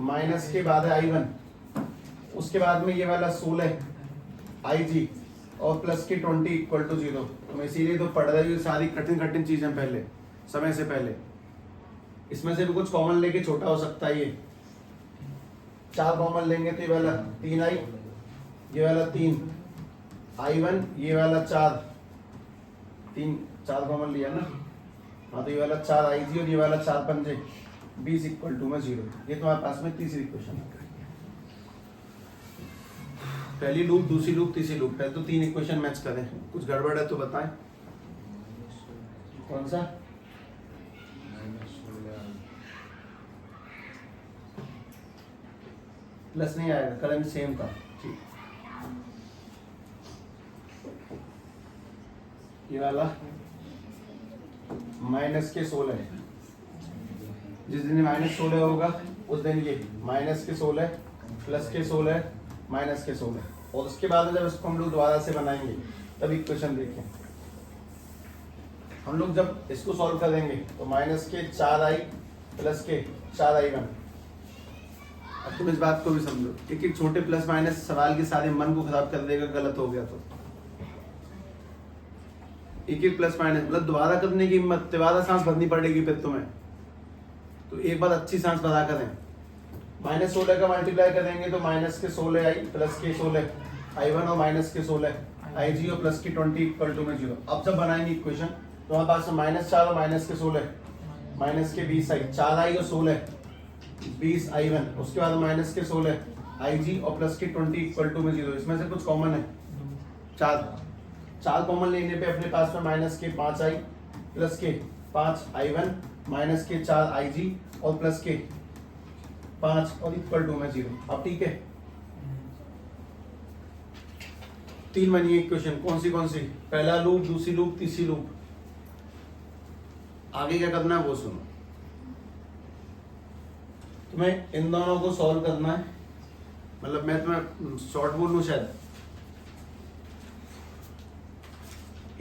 माइनस के बाद है I1, उसके बाद में ये वाला 16 IG और प्लस के 20 इक्वल टू 0। तुम इसीलिए तो पढ़ रही हो सारी कठिन कठिन चीजें पहले, समय से पहले। इसमें से भी कुछ कॉमन लेके छोटा हो सकता है। ये 4 कॉमन लेंगे तो ये वाला 3I, ये वाला 3 I1, ये वाला 4 कॉमन लिया ना। हाँ तो ये वाला 4 IG और ये वाला 4 पंजे 20 इक्वल टू में 0। ये तुम्हारे पास में तीसरी इक्वेशन है। पहली लूप, दूसरी लूप, तीसरी लूप। पहले तो 3 इक्वेशन मैच करें, कुछ गड़बड़ है तो बताएं। कौन सा? प्लस नहीं आएगा, कलम सेम था। ठीक, ये वाला माइनस के 16 है। जिस दिन माइनस 16 होगा उस दिन ये माइनस के 16 प्लस के 16 माइनस के 16, और उसके बाद जब इसको हम लोग दोबारा से बनाएंगे तब इक्वेशन देखें। हम लोग जब इसको सॉल्व करेंगे तो माइनस के 4I प्लस के 4I1। अब तुम इस बात को भी समझो, एक एक छोटे प्लस माइनस सवाल के सारे मन को खराब कर देगा, गलत हो गया तो। एक एक प्लस माइनस मतलब दोबारा करने की हिम्मत, दोबारा सांस भरनी पड़ेगी फिर तुम्हें। तो एक बार अच्छी सांस भरा करें। माइनस 16 का मल्टीप्लाई करेंगे तो माइनस के 16I प्लस के 16 I1 और माइनस के 16 IG और प्लस के 20 इक्वल टू में 0। अब जब बनाएंगे इक्वेशन तो हमारे पास माइनस 4 और माइनस के 16 माइनस के 20I, 4I और 16 20 I1, उसके बाद माइनस के 16 IG और प्लस के 20 इक्वल टू में 0। इसमें से कुछ कॉमन है, 4 कॉमन लेने पे अपने पास में माइनस के 5I प्लस के 5 I1 माइनस के 4 IG और प्लस के 5 और इक्वल टू में 0। अब ठीक है, 3 बनी इक्वेशन। कौन सी? पहला लूप, दूसरी लूप, तीसरी लूप। आगे क्या करना है वो सुनो। तुम्हें इन दोनों को सॉल्व करना है, मतलब मैं तुम्हें शॉर्ट बोल लूं शायद।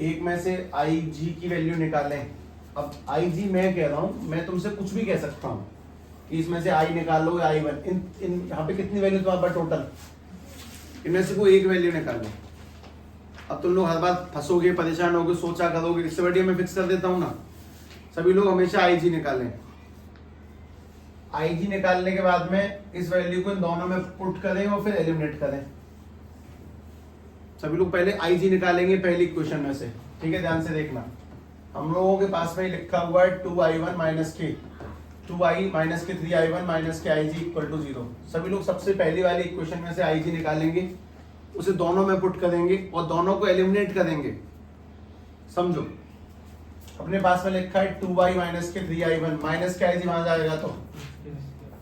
एक में से IG की वैल्यू निकालें। अब IG मैं कह रहा हूं, मैं तुमसे कुछ भी कह सकता हूं कि इसमें से I निकाल लो या I1। इन यहाँ पे कितनी वैल्यू तुम्हारे पास टोटल? इनमें से कोई एक वैल्यू निकाल लो। अब तुम लोग हर बार फंसोगे, परेशान होगे, सोचा करोगे। इससे बढ़िया मैं फिक्स कर देता हूं ना, सभी लोग हमेशा IG निकालें। IG निकालने के बाद में इस वैल्यू को इन दोनों में पुट करें और फिर एलिमिनेट करें। सभी लोग पहले IG निकालेंगे पहली इक्वेशन में से, ठीक है? ध्यान से देखना। हम लोगों के पास में लिखा हुआ है 2I1 माइनस के 2I माइनस के 3I1 माइनस के IG इक्वल टू 0। सभी लोग सबसे पहली वाली इक्वेशन में से IG निकालेंगे, उसे दोनों में पुट करेंगे और दोनों को एलिमिनेट करेंगे। समझो, अपने पास में लिखा है 2I माइनस के 3I1 माइनस के IG वहां जाएगा तो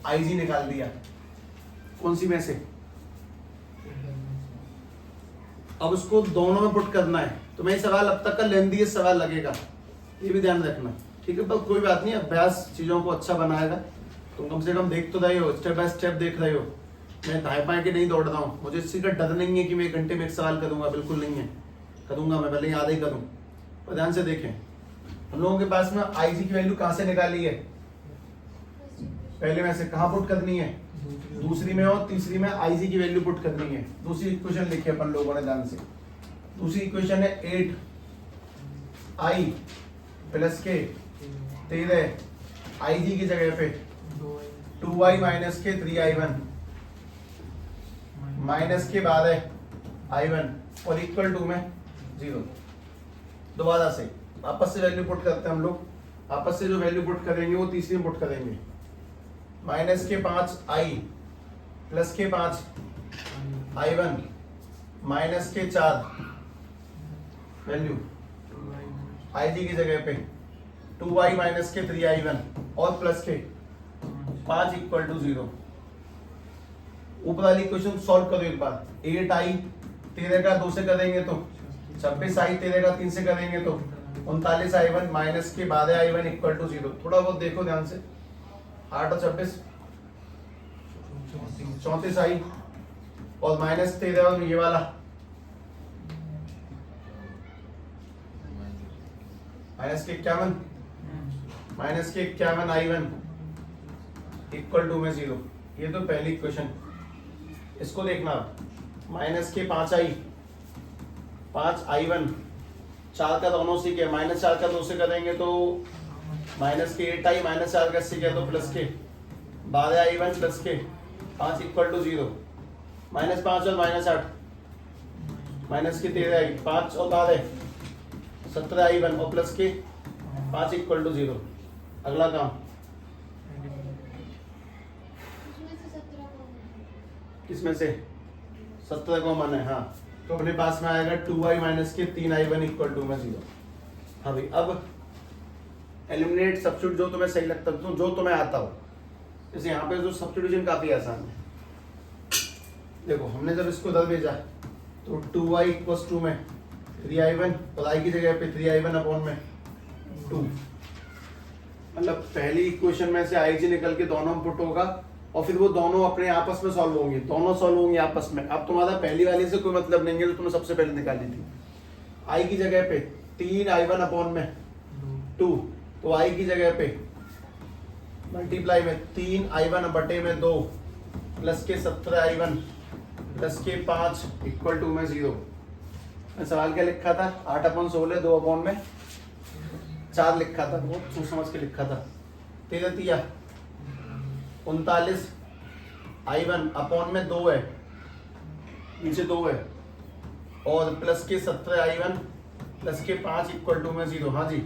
IG निकाल दिया। कौन सी में से? अब उसको दोनों में पुट करना है। तो मैं सवाल अब तक का लेंदी सवाल लगेगा, ये भी ध्यान रखना, ठीक है? पर कोई बात नहीं, अभ्यास चीजों को अच्छा बनाएगा। तुम कम से कम देख तो रहे हो, स्टेप बाय स्टेप देख रहे हो। मैं दाएं बाएं के नहीं दौड़ रहा हूँ। मुझे इसी का डर नहीं है कि मैं 1 घंटे में एक सवाल करूंगा, बिल्कुल नहीं है। करूंगा मैं, भले ही आधा ही करूँ। पर ध्यान से देखें, हम लोगों के पास में IG की वैल्यू कहाँ से निकाली है? पहले में से कहाँ पुट करनी है? दूसरी में, और तीसरी में IG की वैल्यू पुट करनी है। दूसरी इक्वेशन लिखी अपन लोगों ने ध्यान से। दूसरी इक्वेशन है 8I प्लस के 13 IG की जगह पे 2I माइनस के 3I1 माइनस के 12 I1 और इक्वल टू में 0। दोबारा से वापस से वैल्यू पुट करते हैं हम लोग। वापस से जो वैल्यू पुट करेंगे वो तीसरी में पुट करेंगे। माइनस के 5I प्लस के 5 I1 माइनस के 4 वैल्यू IG की जगह पे 2I माइनस के 3I1 और प्लस के 5 इक्वल टू 0। ऊपर वाली इक्वेशन सॉल्व करो एक बार। 8i 13 का 2 से करेंगे तो 26i 13 का 3 से करेंगे तो 39i1 माइनस के 12i1 इक्वल टू 0। थोड़ा बहुत देखो ध्यान से, 8 और 26 34i और माइनस 13 और ये वाला माइनस के 51 i1 इक्वल टू में 0। ये तो पहली इक्वेशन। इसको देखना, माइनस के 5i 5i1 4 का दोनों से क्या, माइनस 4 का 2 से करेंगे तो माइनस के 8i माइनस 4 का से क्या तो प्लस के 12i1 प्लस के 5 इक्वल टू 0। माइनस 5 और माइनस 8 माइनस के 13i 5 और 12 17i1 और प्लस के 5 इक्वल टू 0। अगला काम, किसमें से 17 कॉमन है, हाँ, तो अपने पास में आएगा 2i माइनस के 3i1 इक्वल टू में 0। हाँ भाई, अब एलिमिनेट सब्स्टिट्यूट जो तुम्हें सही लगता है, तो जो तुम्हें आता हो। जैसे यहाँ पे जो सब्स्टिट्यूशन काफी आसान है। देखो हमने जब इसको उधर भेजा तो 2i इक्वल टू में 3i1 और i की जगह पे 3i1 अपॉन में 2, मतलब पहली इक्वेशन में से ig निकल के दोनों में पुट होगा और फिर वो दोनों अपने आपस में सॉल्व होंगे, दोनों सॉल्व होंगे आपस में। अब तुम्हारा पहली वाली से कोई मतलब नहीं है जो तुमने सबसे पहले निकाली थी। i की जगह पे 3i1 अपॉन में 2, तो i की जगह पे मल्टीप्लाई में 3i1 बटे में 2 प्लस के 17i1 प्लस के 5 इक्वल टू में 0। सवाल क्या लिखा था, 8/16 2 अपॉन में 4 लिखा था, बहुत सोच समझ के लिखा था। 13 39i1 अपॉन में 2 है, नीचे 2 है, और प्लस के 17i1 प्लस के 5 इक्वल टू में 0। हाँ जी,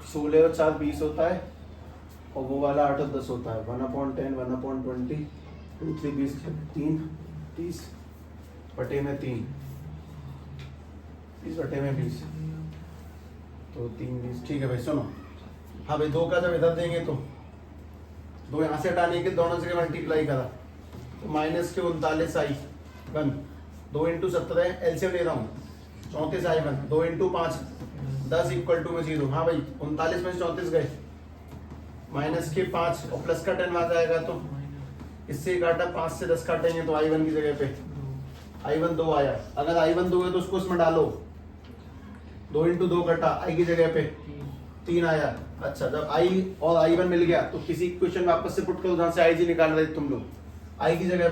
16 और 4 20 होता है और वो वाला 8 और 10 होता है। 1/10 1/20 2 3 20 3 30 बटे में 3 30 बटे में 20 तो 3 20। ठीक है भाई सुनो, हाँ भाई 2 का जब इधर देंगे तो 2 यहाँ से हटाने के दोनों जगह मल्टीप्लाई करा तो माइनस के 39i1 2 इंटू 17 एलसीएम ले रहा हूँ 34i1 2 इंटू 5 10 इक्वल टू में 0। हाँ भाई 39 में से 34 गए, माइनस के 5 और प्लस का 10 आ जाएगा तो इससे काटा 5 से 10 काटेंगे तो i1 की जगह पे i1 2 आया। अगर i1 2 है तो उसको इसमें डालो, 2 इंटू 2 कटा, i की जगह पे 3 आया। अच्छा, जब i और i1 मिल गया तो किसी इक्वेशन में वापस से पुट करो जहां से ig निकाल रहे तुम लोग। i की जगह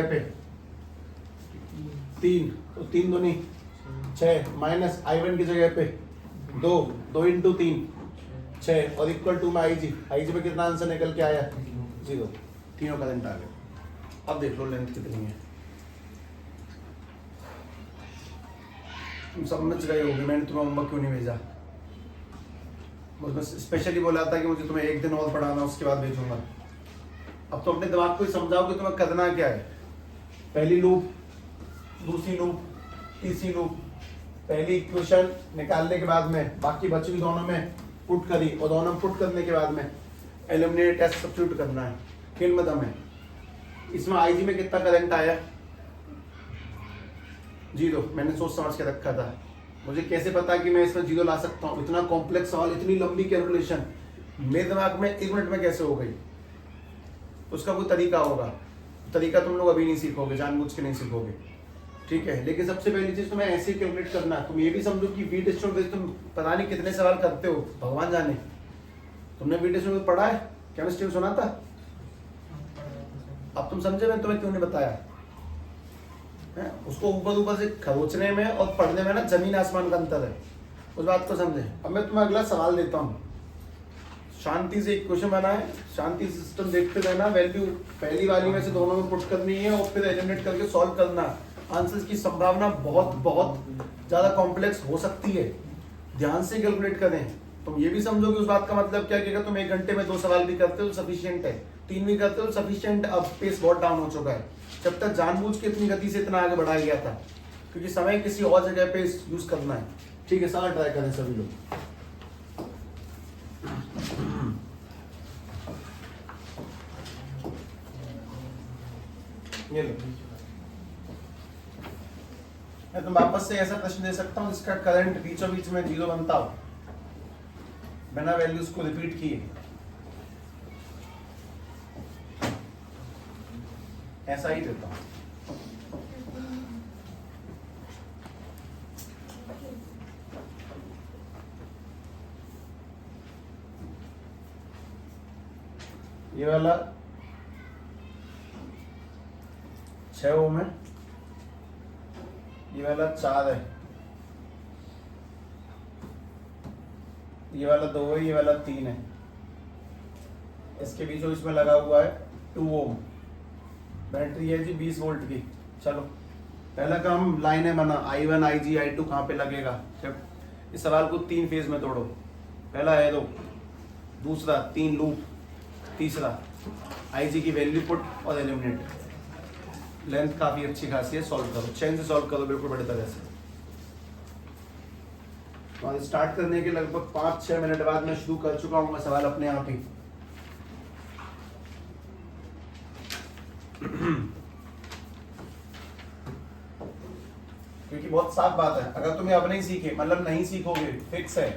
पे 3 तो 3 दूनी 6 माइनस i1 की जगह पे 2 इंटू 3 6 और इक्वल टू में ig में कितना आंसर निकल के आया 0। तीनों करंट आ गए। अब देख लो लेंथ कितनी है, तुम समझ गए होगे मैंने तुम्हें होमवर्क क्यों नहीं भेजा। बस स्पेशली बोला था कि मुझे तुम्हें 1 दिन और पढ़ाना, उसके बाद भेजूंगा। अब तो अपने दिमाग को समझाओ कि तुम्हें करना क्या है। पहली लूप, दूसरी लूप, तीसरी लूप, पहली इक्वेशन निकालने के बाद में बाकी बची दोनों में पुट करी और दोनों में पुट करने के बाद में एलिमिनेट टेस्ट सब्स्टिट्यूट करना है। खेल में दम है। इसमें IG में कितना करंट आया 0। मैंने सोच समझ के रखा था, मुझे कैसे पता कि मैं इसमें 0 ला सकता हूँ। इतना कॉम्प्लेक्स सवाल, इतनी लंबी कैलकुलेशन मेरे दिमाग में 1 मिनट में कैसे हो गई। उसका कोई तरीका होगा, तरीका तुम लोग अभी नहीं सीखोगे, जानबूझ के नहीं सीखोगे, ठीक है। लेकिन सबसे पहली चीज तुम्हें ऐसे ही कैलकुलेट करना है। तुम ये भी समझो कि वीट स्टोन पे तुम पता नहीं कितने सवाल करते हो, भगवान जाने। तुमने वीट स्टोन पे पढ़ा है, केमिस्ट्री में सुना था। अब तुम समझे मैं तुम्हें क्यों नहीं बताया है? उसको ऊपर से खरोचने में और पढ़ने में ना जमीन आसमान का अंतर है, उस बात को समझे। अब मैं तुम्हें अगला सवाल देता हूँ, शांति से एक क्वेश्चन बनाए, शांति सिस्टम देखते रहना। वैल्यू पहली वाली में से दोनों में पुट करनी है और फिर एलिमिनेट करके सॉल्व करना। आंसर्स की संभावना बहुत बहुत ज्यादा कॉम्प्लेक्स हो सकती है, ध्यान से कैलकुलेट करें। तुम ये भी समझो कि उस बात का मतलब क्या कि अगर तुम 1 घंटे में 2 सवाल भी करते हो तो सफिशिएंट है, 3 भी करते हो सफिशिएंट। अब पेस बहुत डाउन हो चुका है, जब तक जानबूझ के इतनी गति से इतना आगे बढ़ाया गया था, क्योंकि समय किसी और जगह पे यूज करना है। ठीक है, सवाल ट्राई करें सभी लोग। ये लो, मैं तुम वापस से ऐसा प्रश्न दे सकता हूँ जिसका करंट बीचों बीच में 0 बनता हो बिना वैल्यूज को रिपीट किए। ऐसा ही देता हूँ। ये वाला 6 ओम है, ये वाला 4 है, ये वाला 2 है, ये वाला 3 है। इसके बीच इसमें लगा हुआ है 2 ओम। बैटरी है जी 20 वोल्ट की। चलो पहला काम लाइनें बना, I1 IG I2 कहाँ पे लगेगा। जब इस सवाल को 3 फेज में तोड़ो, पहला है दो, दूसरा 3 लूप, तीसरा IG की वैल्यू पुट और एलिमिनेट। लेंथ काफी अच्छी खासी है, सॉल्व करो, चेन से सॉल्व करो बिल्कुल बड़ी तरह से। और स्टार्ट करने के लगभग 5-6 मिनट बाद मैं शुरू कर चुका हूँ सवाल अपने आप ही। क्योंकि बहुत साफ बात है, अगर तुम्हें अब नहीं सीखे मतलब नहीं सीखोगे, फिक्स है।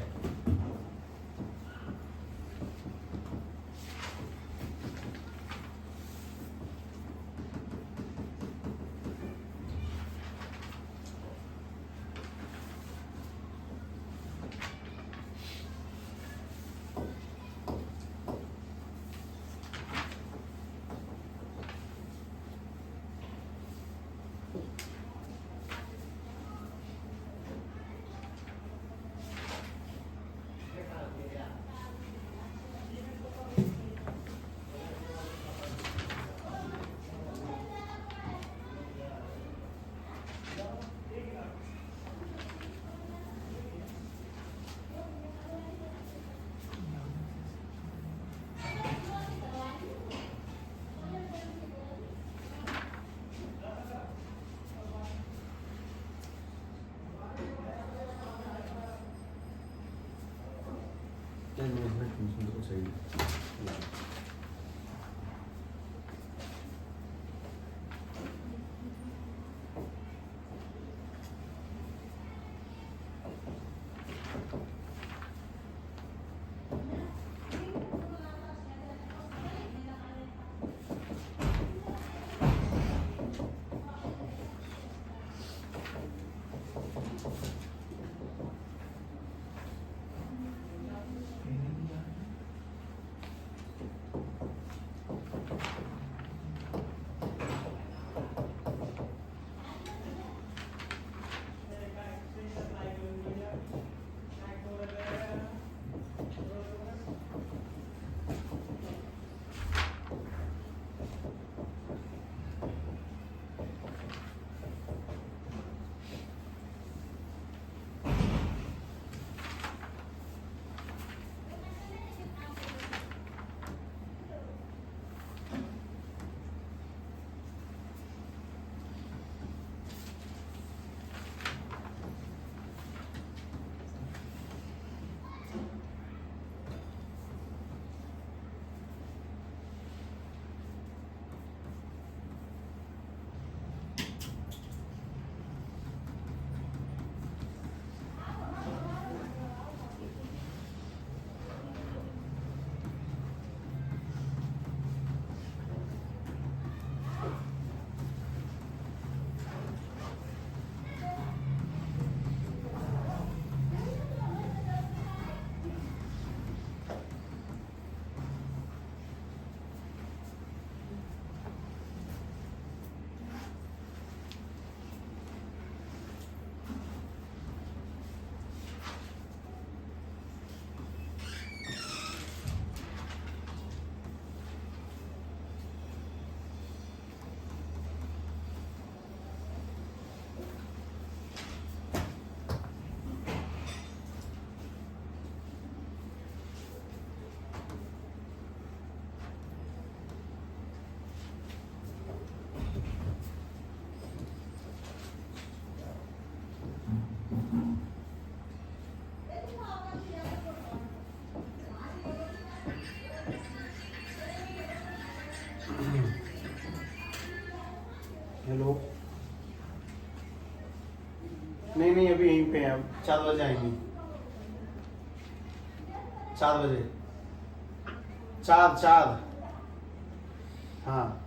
हेलो। नहीं नहीं, अभी यहीं पे हैं, 4 बजे आएंगे। 4 बजे। 4 4। हाँ।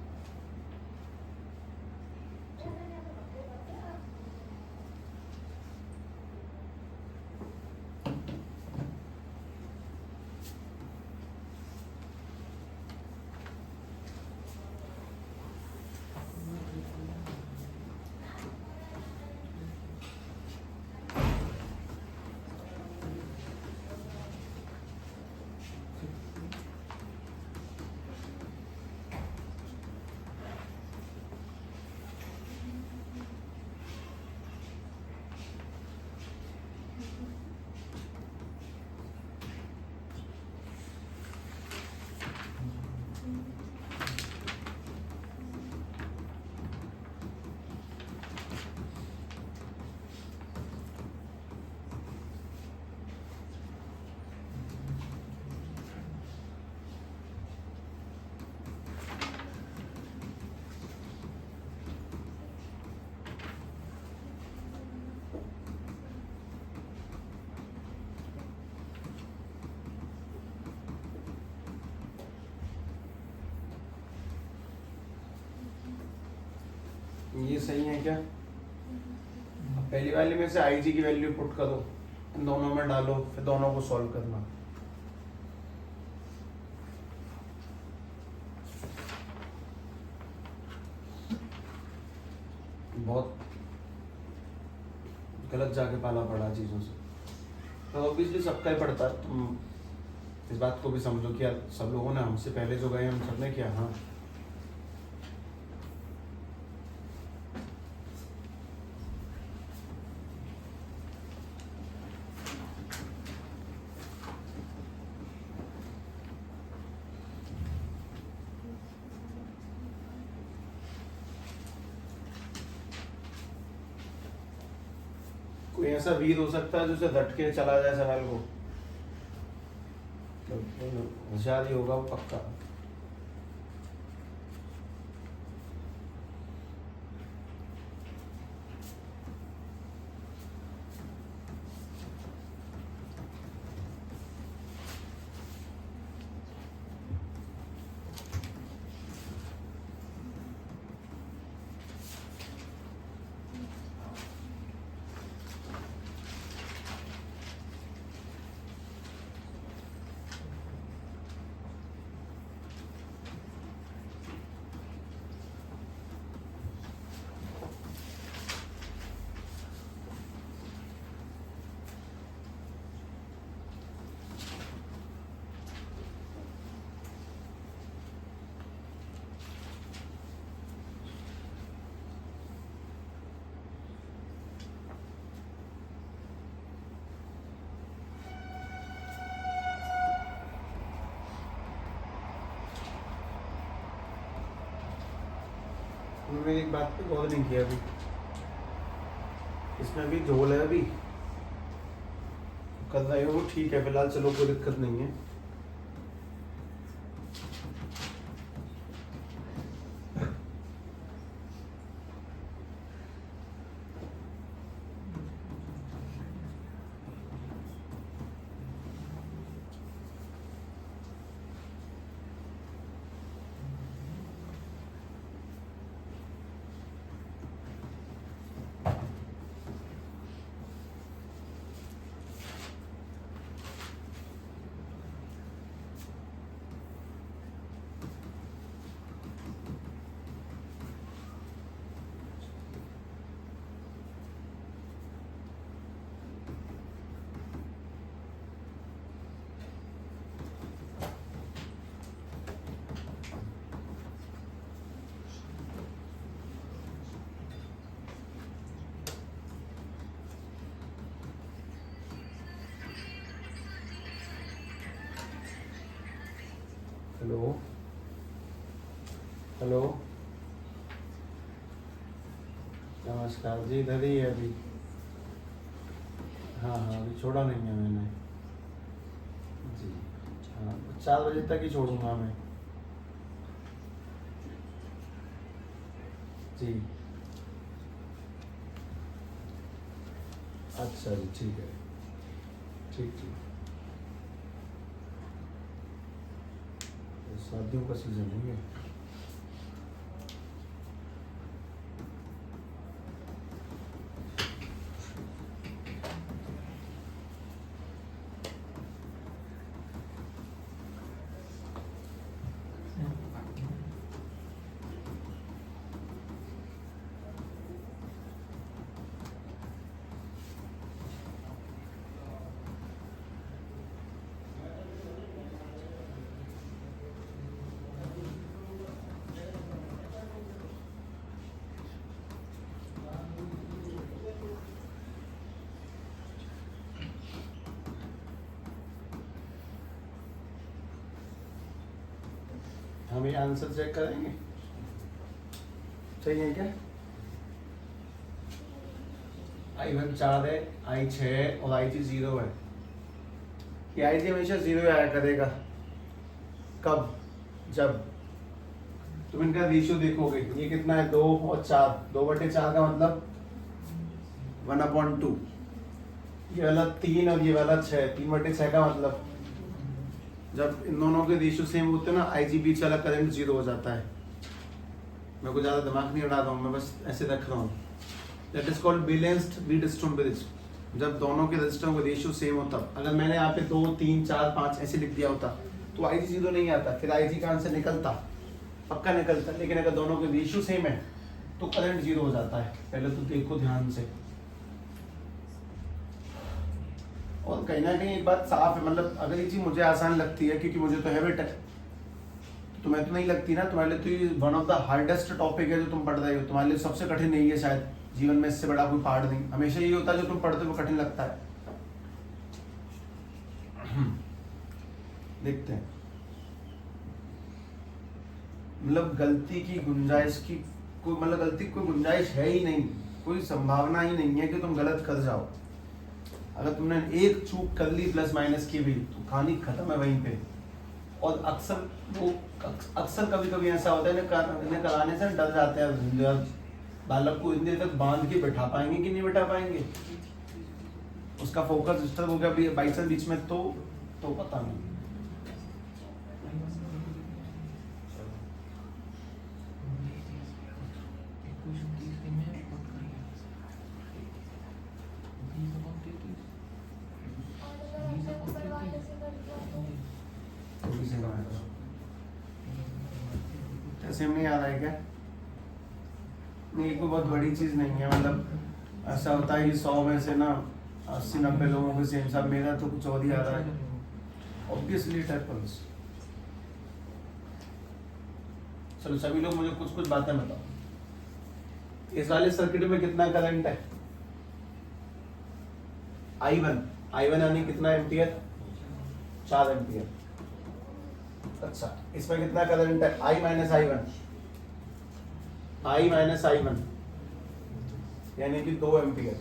ये सही है क्या? पहली वाली में से आई जी की वैल्यू पुट करो, इन दोनों में डालो, फिर दोनों को सॉल्व करना। बहुत गलत जाके पाला पड़ा चीज़ों से, तो ऑब्वियसली सबका ही पड़ता है। तुम इस बात को भी समझो कि यार सब लोगों ने हमसे पहले जो गए हम सबने किया। हाँ, कोई ऐसा वीर हो सकता है जो उसे रट के चला जाए सवाल को? होशियार ही होगा वो पक्का। मैंने एक बात पे गौर नहीं किया अभी, इसमें अभी झोल है, अभी कर रहे हो वो ठीक है फिलहाल, चलो कोई दिक्कत नहीं है। हेलो हेलो, नमस्कार जी, इधर ही है अभी। हाँ हाँ, अभी छोड़ा नहीं है मैंने जी। हाँ, 4 बजे तक ही छोड़ूंगा मैं जी। अच्छा जी, ठीक है, ठीक ठीक। शादियों का सीजन है ये। हम ये आंसर चेक करेंगे, सही है क्या? I1 4 है, I 6 है और IG 0 है। ये IG हमेशा 0 आया करेगा। कब? जब तुम इनका रेशियो देखोगे, ये कितना है 2 और 4, 2/4 का मतलब 1/2। ये वाला 3 और ये वाला 6, 3/6 का मतलब जब इन दोनों के रेशियो सेम होते हैं ना, IG बीच वाला करंट 0 हो जाता है। मैं कुछ ज़्यादा दिमाग नहीं उड़ा रहा हूँ, मैं बस ऐसे रख रहा हूँ। That is called balanced Wheatstone bridge. जब दोनों के रजिस्टरों का रेशियो सेम होता, अगर मैंने यहाँ पे 2 3 4 5 ऐसे लिख दिया होता तो IG 0 नहीं आता, फिर IG का आंसर निकलता, पक्का निकलता। लेकिन अगर दोनों के रेशियो सेम है तो करंट 0 हो जाता है। पहले तो देखो ध्यान से। और कहीं ना कहीं एक बात साफ है, मतलब अगर ये चीज़ मुझे आसान लगती है क्योंकि मुझे तो हैबिट है, तो तुम्हें तो नहीं लगती ना। तुम्हारे लिए तो ये one of the hardest topic है जो तुम पढ़ रहे हो, तुम्हारे लिए सबसे कठिन नहीं है शायद जीवन में, इससे बड़ा कोई पार्ट नहीं। हमेशा ये होता है जो तुम पढ़ते हो कठिन लगता है। देखते हैं, मतलब गलती की गुंजाइश की कोई, मतलब गलती की कोई गुंजाइश है ही नहीं, कोई संभावना ही नहीं है कि तुम गलत कर जाओ। अगर तुमने एक चूक कर ली प्लस माइनस की भी तो कहानी खत्म है वहीं पे। और अक्सर कभी कभी ऐसा होता है इन्हें कराने से डर जाते हैं, बालक को इतनी देर तक बांध के बैठा पाएंगे कि नहीं बैठा पाएंगे, उसका फोकस डिस्टर्ब हो गया बाई चांस बीच में तो पता नहीं। सेम नहीं आ रहा है क्या? नहीं, कोई बहुत बड़ी चीज नहीं है। मतलब ऐसा होता है कि 100 में से ना 80-90 लोगों को सेम सा, मेरा तो कुछ और ही आ रहा है। Obviously it happens. चलो सभी लोग मुझे कुछ कुछ बातें बताओ। इस वाले सर्किट में कितना करंट है? I1 यानी कितना एम्पियर? 4 एम्पियर। अच्छा, इसमें कितना करंट है? I माइनस I1 यानी कि 2 एम्पियर।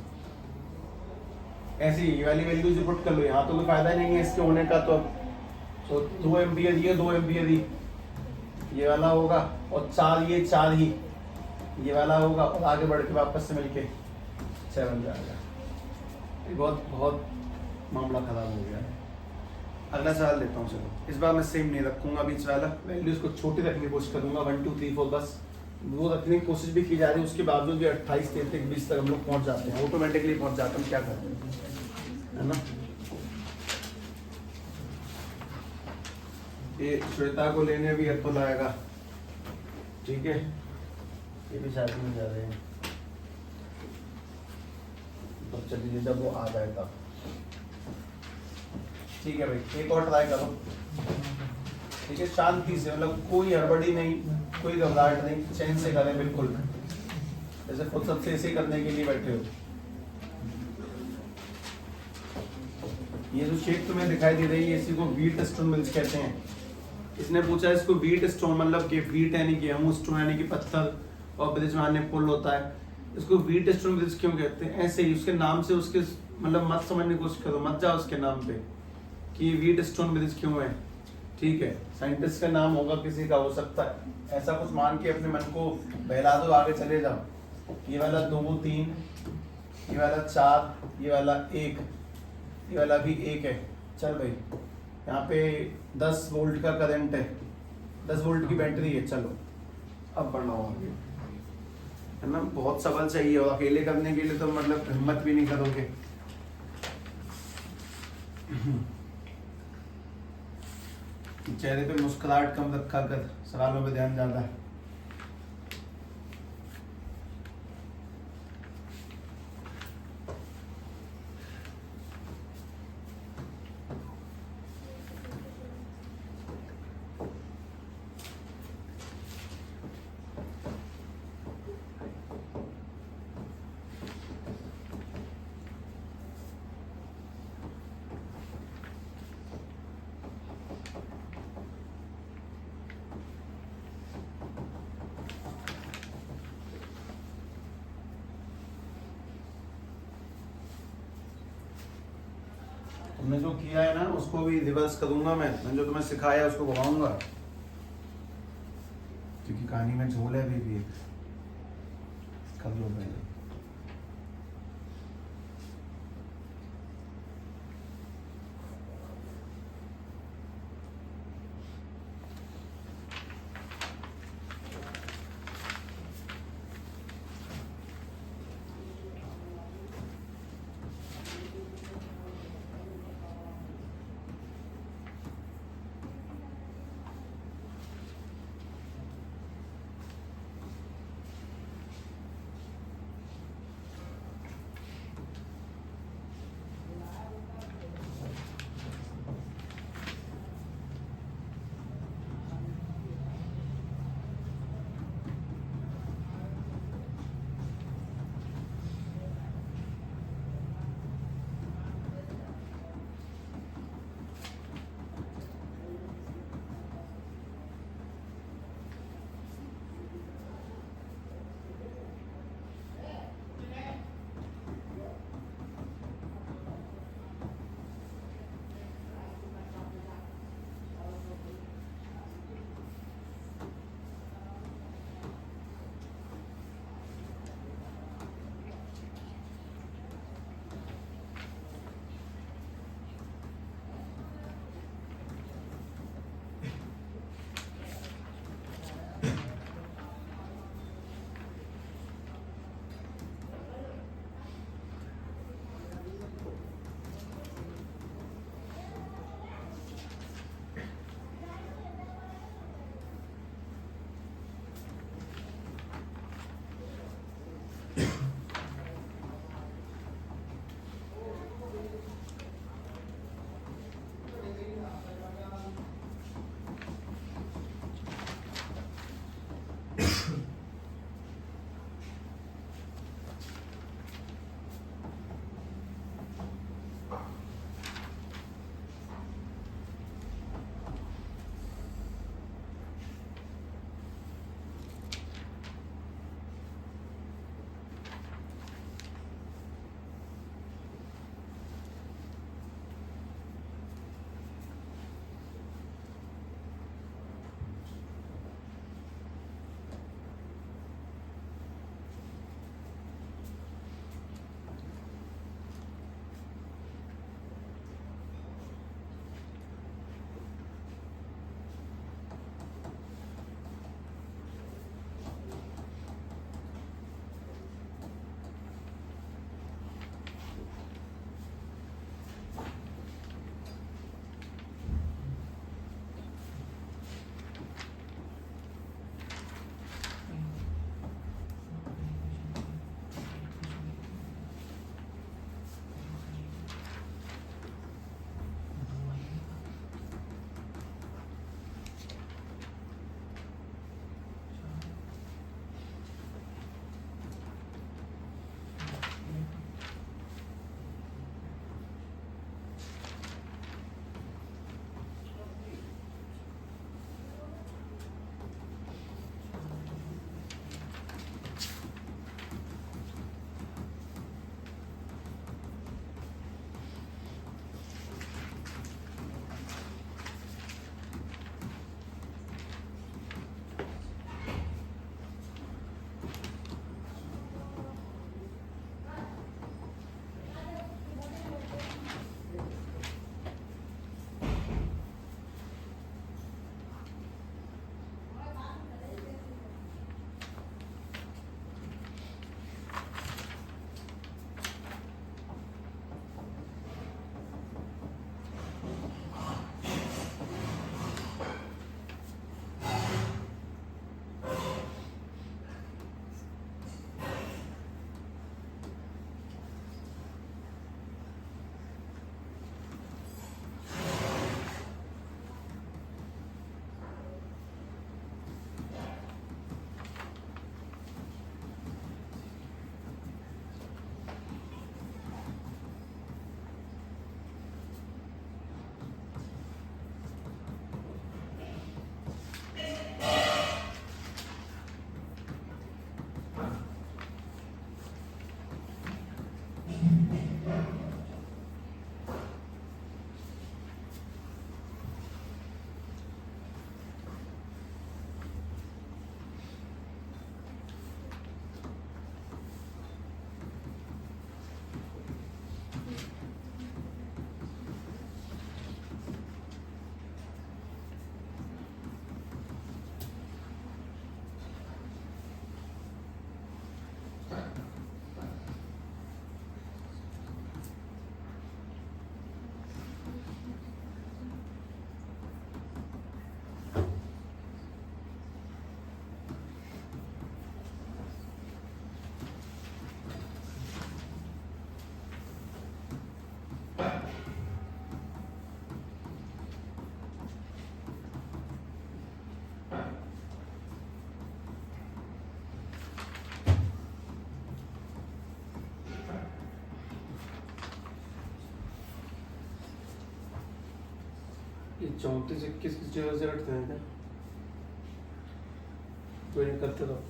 ऐसी ये वाली वैल्यूज पुट कर लो, यहाँ तो कोई फायदा नहीं है इसके होने का। तो 2 एम्पियर ये, 2 एम्पियर ये वाला होगा, और 4 ये 4 ही ये वाला होगा, और आगे बढ़ के वापस से मिलके 7 जाएगा। ये बहुत मामला खराब हो गया है। अगला सवाल लेता हूँ। चलो इस बार मैं सेम नहीं रखूंगा बीच वाला, वैल्यूज को छोटी रखने की कोशिश करूंगा। 1 2 3 4 बस वो रखने की कोशिश भी की जा रही है, उसके बावजूद भी 28 33 20 तक हम लोग पहुंच जाते हैं, ऑटोमेटिकली पहुंच जाते हैं। क्या करते हैं, है ना? ये श्वेता को लेने भी एप्पल आएगा, ठीक है? ये भी शादी में जा रहे हैं, तो चलिए जब वो आ जाए तब ठीक है भाई। एक और ट्राई करो, ठीक है? शांति से, मतलब कोई हड़बड़ी नहीं, कोई घबराहट नहीं, चैन से करें बिल्कुल, जैसे फुर्सत से इसे करने के लिए बैठे हो। ये जो शेप तुम्हें दिखाई दे रही है इसी को व्हीट स्टोन मिल्स कहते हैं। इसने पूछा इसको व्हीट स्टोन मतलब कि व्हीट यानी गेहूं, स्टोन यानी कि पत्थर, और ब्रिज माने पुल होता है। इसको व्हीट स्टोन ब्रिज क्यों कहते हैं? ऐसे ही उसके नाम से, उसके मतलब मत समझने की कोशिश करो, मत जाओ उसके नाम पे कि व्हीट स्टोन ब्रिज क्यों है, ठीक है? साइंटिस्ट का नाम होगा, किसी का हो सकता है, ऐसा कुछ मान के अपने मन को बहला दो, आगे चले जाओ। ये वाला 2 3 ये वाला 4, ये वाला 1, ये वाला भी 1 है। चल भाई, यहाँ पे 10 वोल्ट का करंट है, 10 वोल्ट की बैटरी है। चलो अब बढ़ाओ आगे, है ना। बहुत सबल चाहिए और अकेले करने के लिए तो मतलब हिम्मत भी नहीं करोगे। चेहरे पे मुस्कुराहट कम रखा कर, सवालों पे ध्यान ज्यादा है। तुमने जो किया है ना उसको भी रिवर्स करूंगा मैं जो तुम्हें सिखाया उसको घुमाऊंगा, क्योंकि कहानी में झोल है अभी भी। कर लो पहले। 34 21 किस जगह से हटते हैं क्या? कोई नहीं करते रहो।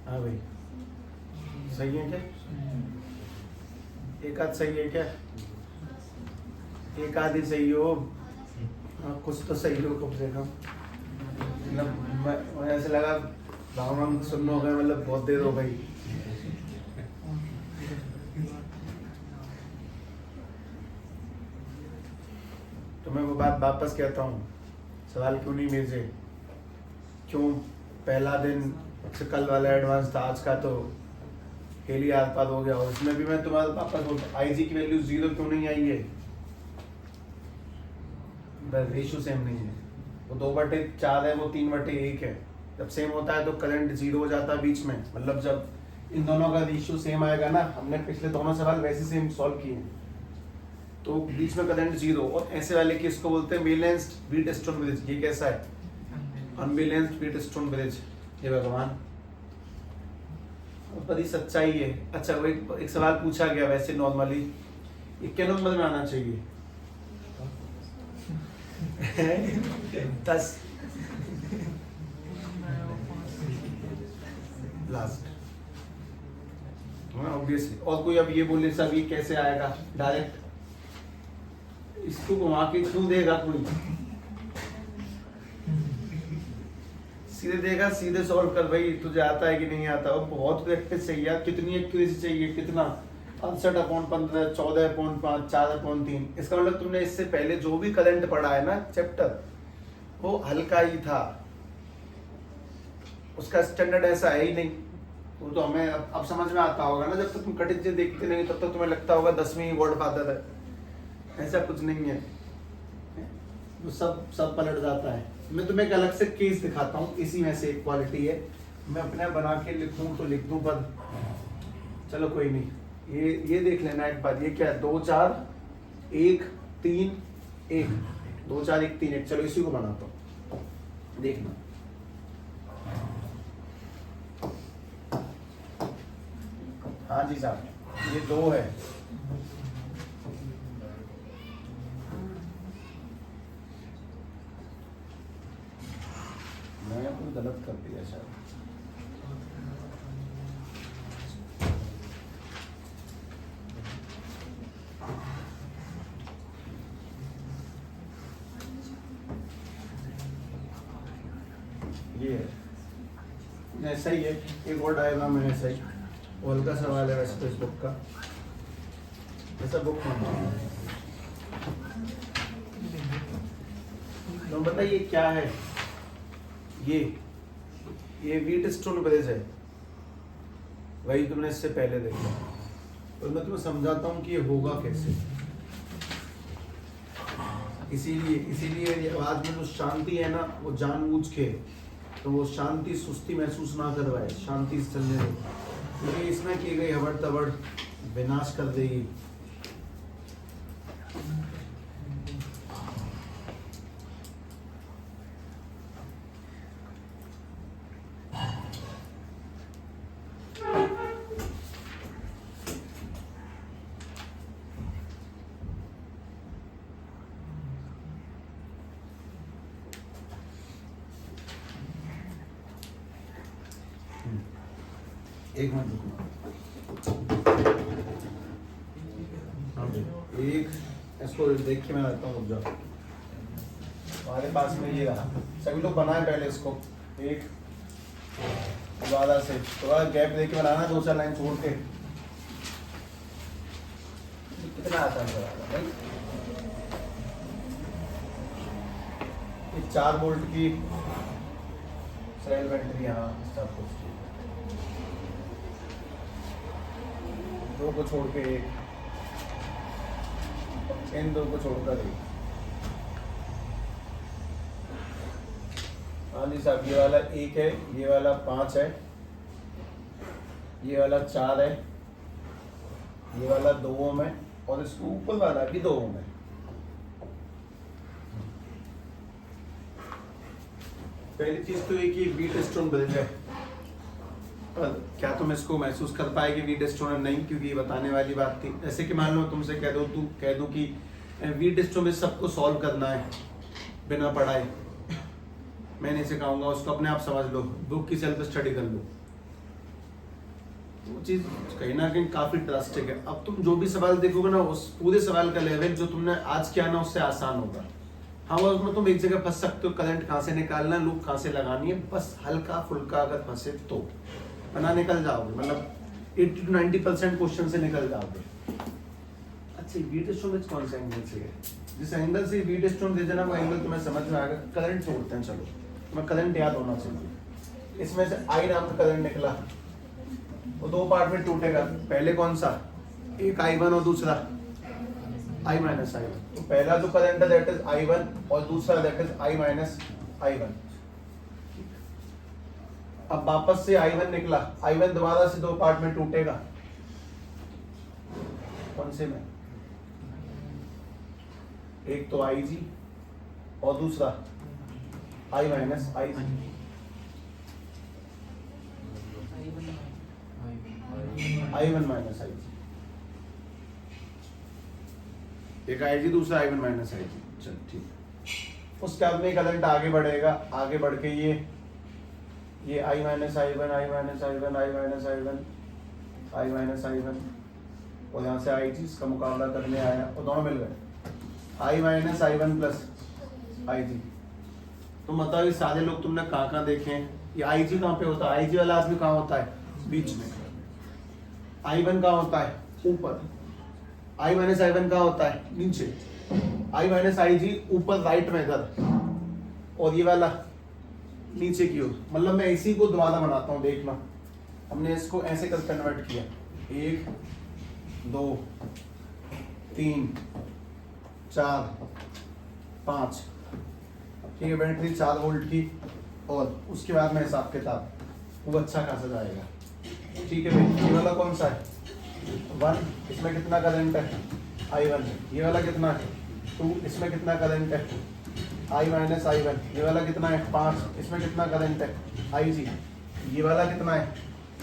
हाँ भाई, सही है क्या? एक आध सही है क्या? एक आध ही सही हो। हाँ, कुछ तो सही हो कम से कम। मतलब मुझे ऐसे लगा भावना सुन हो गए, मतलब बहुत देर हो गई। तो मैं वो बात वापस कहता हूँ, सवाल क्यों नहीं भेजे? क्यों पहला दिन से कल वाला एडवांस था, आज का तो हेली आसपास हो गया। और उसमें भी मैं तुम्हारा वापस बोलता, आईजी की वैल्यू 0 क्यों नहीं आई है? रेशियो सेम नहीं है। वो 2/4 है, वो 3/1 है। जब सेम होता है तो करंट 0 हो जाता है बीच में। मतलब जब इन दोनों का रेशियो सेम आएगा ना, हमने पिछले दोनों सवाल वैसे सेम सॉल्व किए हैं, तो बीच में करंट 0। और ऐसे वाले केस को बोलते हैं बैलेंस्ड व्हीटस्टोन ब्रिज। ये कैसा है? Unbalanced Wheatstone bridge. हे भगवान, बड़ी सच्चाई है। अच्छा, वो एक सवाल पूछा गया वैसे नॉर्मली, ये क्या नंबर में आना चाहिए? 10 लास्ट, ऑब्वियसली। और कोई अब ये बोले सर ये कैसे आएगा डायरेक्ट, इसको घुमा के क्यों देगा? कोई सीधे देगा, सीधे सॉल्व कर भाई, तुझे आता है कि नहीं आता? और बहुत प्रैक्टिस चाहिए। कितनी एक्यूरेसी चाहिए? कितना? 65/15, 14/5, 4/3। इसका मतलब तुमने इससे पहले जो भी करंट पढ़ा है ना चैप्टर, वो हल्का ही था। उसका स्टैंडर्ड ऐसा है ही नहीं। वो तो हमें अब समझ में आता होगा ना, जब तक तुम कठिन चीज देखते नहीं तब तक तुम्हें लगता होगा 10वीं वर्ड फादर है। ऐसा कुछ नहीं है, वो सब पलट जाता है। मैं तुम्हें एक अलग से केस दिखाता हूँ, इसी में से एक क्वालिटी है। मैं अपने बना के लिखूं तो लिख दूं, पर चलो कोई नहीं। ये देख लेना एक बार, ये क्या है, 2 4 1 3 1, 2 4 1 3 1। चलो इसी को बनाता हूँ, देखना। हाँ जी साहब, ये 2 है। मैंने कुछ गलत कर दिया शायद। ये है, सही है। एक और डायग्राम है सही, वो हल्का सवाल है वैसे तो इस बुक का, ऐसा बुक में। तो बताइए क्या है ये व्हीटस्टोन ब्रिज है, वही तुमने इससे पहले देखा। और मैं तुम्हें समझाता हूँ कि ये होगा कैसे। इसीलिए ये आवाज में जो शांति है ना, वो जानबूझ के, तो वो शांति सुस्ती महसूस ना करवाए, शांति से चलने दो, क्योंकि इसमें की गई हबड़ तबड़ विनाश कर देगी। एक मिनट रुको, एक इसको देख के मैं आता हूँ, रुक जाओ। हमारे पास में ये रहा, सभी लोग बनाए पहले इसको, एक ज्यादा से थोड़ा गैप देके बनाना, 2 4 लाइन छोड़ के। कितना आता है भाई? ये 4 वोल्ट की सेल बैटरी, यहाँ सब कुछ 2 को छोड़ के एक, इन 2 को छोड़कर एक। हाँ जी साहब, ये वाला 1 है, ये वाला 5 है, ये वाला 4 है, ये वाला 2 ओम है, और इसके ऊपर वाला भी 2 ओम है। पहली चीज तो ये कि व्हीटस्टोन ब्रिज है, पर क्या तुम इसको महसूस कर पाएगी व्हीटस्टोन? नहीं, क्योंकि ये बताने वाली बात थी। जैसे कि मान लो तुमसे कह दूं कि व्हीटस्टोन में सबको सॉल्व करना है बिना पढ़ाई, मैं नहीं सिखाऊंगा, उसको अपने आप समझ लो, बुक की सेल्फ स्टडी कर लो। वो चीज कहीं ना कहीं काफी ट्रस्टिक है। अब तुम जो भी सवाल देखोगे ना, उस पूरे सवाल का लेवल जो तुमने आज किया ना, उससे आसान होगा। हाँ, वो उसमें तुम एक जगह फंस सकते हो, करंट कहाँ से निकालना, लूप कहाँ से लगानी है, बस हल्का फुल्का अगर फंसे तो बना निकल जाओगे, मतलब 80 to 90% क्वेश्चन से निकल जाओगे। अच्छा, व्हीटस्टोन ब्रिज कौन सा एंगल से है? जिस एंगल से व्हीटस्टोन ब्रिज है ना, वो एंगल तुम्हें समझ में आएगा। करंट छोड़ते हैं, चलो तुम्हें करंट याद होना चाहिए। इसमें से आई नाम का करंट निकला, वो 2 पार्ट में टूटेगा। पहले कौन सा? एक I1 और दूसरा I माइनस I1। तो पहला जो करंट है दैट इज I1, और दूसरा that is I minus I1। अब वापस से I1 निकला, I1 दोबारा से 2 पार्ट में टूटेगा। कौन से में? एक तो IG और दूसरा I minus IG। I1 minus IG, एक IG दूसरा I1 माइनस IG। चल ठीक। उसके बाद में करंट आगे बढ़ेगा, आगे बढ़ के ये I minus I1, I minus I1, I minus I1, I minus I1, और यहाँ से IG इसका मुकाबला करने आया और दोनों मिल गए, I minus I1 plus IG। तो मतलब ये सारे लोग तुमने कहाँ देखे हैं? ये IG कहाँ पे होता है? IG वाला आदमी कहाँ होता है? बीच में। I1 कहाँ होता है? ऊपर। I माइनस I1 कहाँ होता है? नीचे। I माइनस IG ऊपर राइट में इधर, और ये वाला नीचे की ओर, मतलब मैं इसी को दोबारा बनाता हूँ, देखना हमने इसको ऐसे कर कन्वर्ट किया, 1 2 3 4 5, ठीक है, बैटरी 4 वोल्ट की, और उसके बाद में हिसाब किताब वो अच्छा खासा जाएगा, ठीक है भाई। ये वाला कौन सा है 1, इसमें कितना करंट है I1, ये वाला कितना है 2, इसमें कितना करंट है I माइनस I1, ये वाला कितना है 5, इसमें कितना करंट है IG, ये वाला कितना है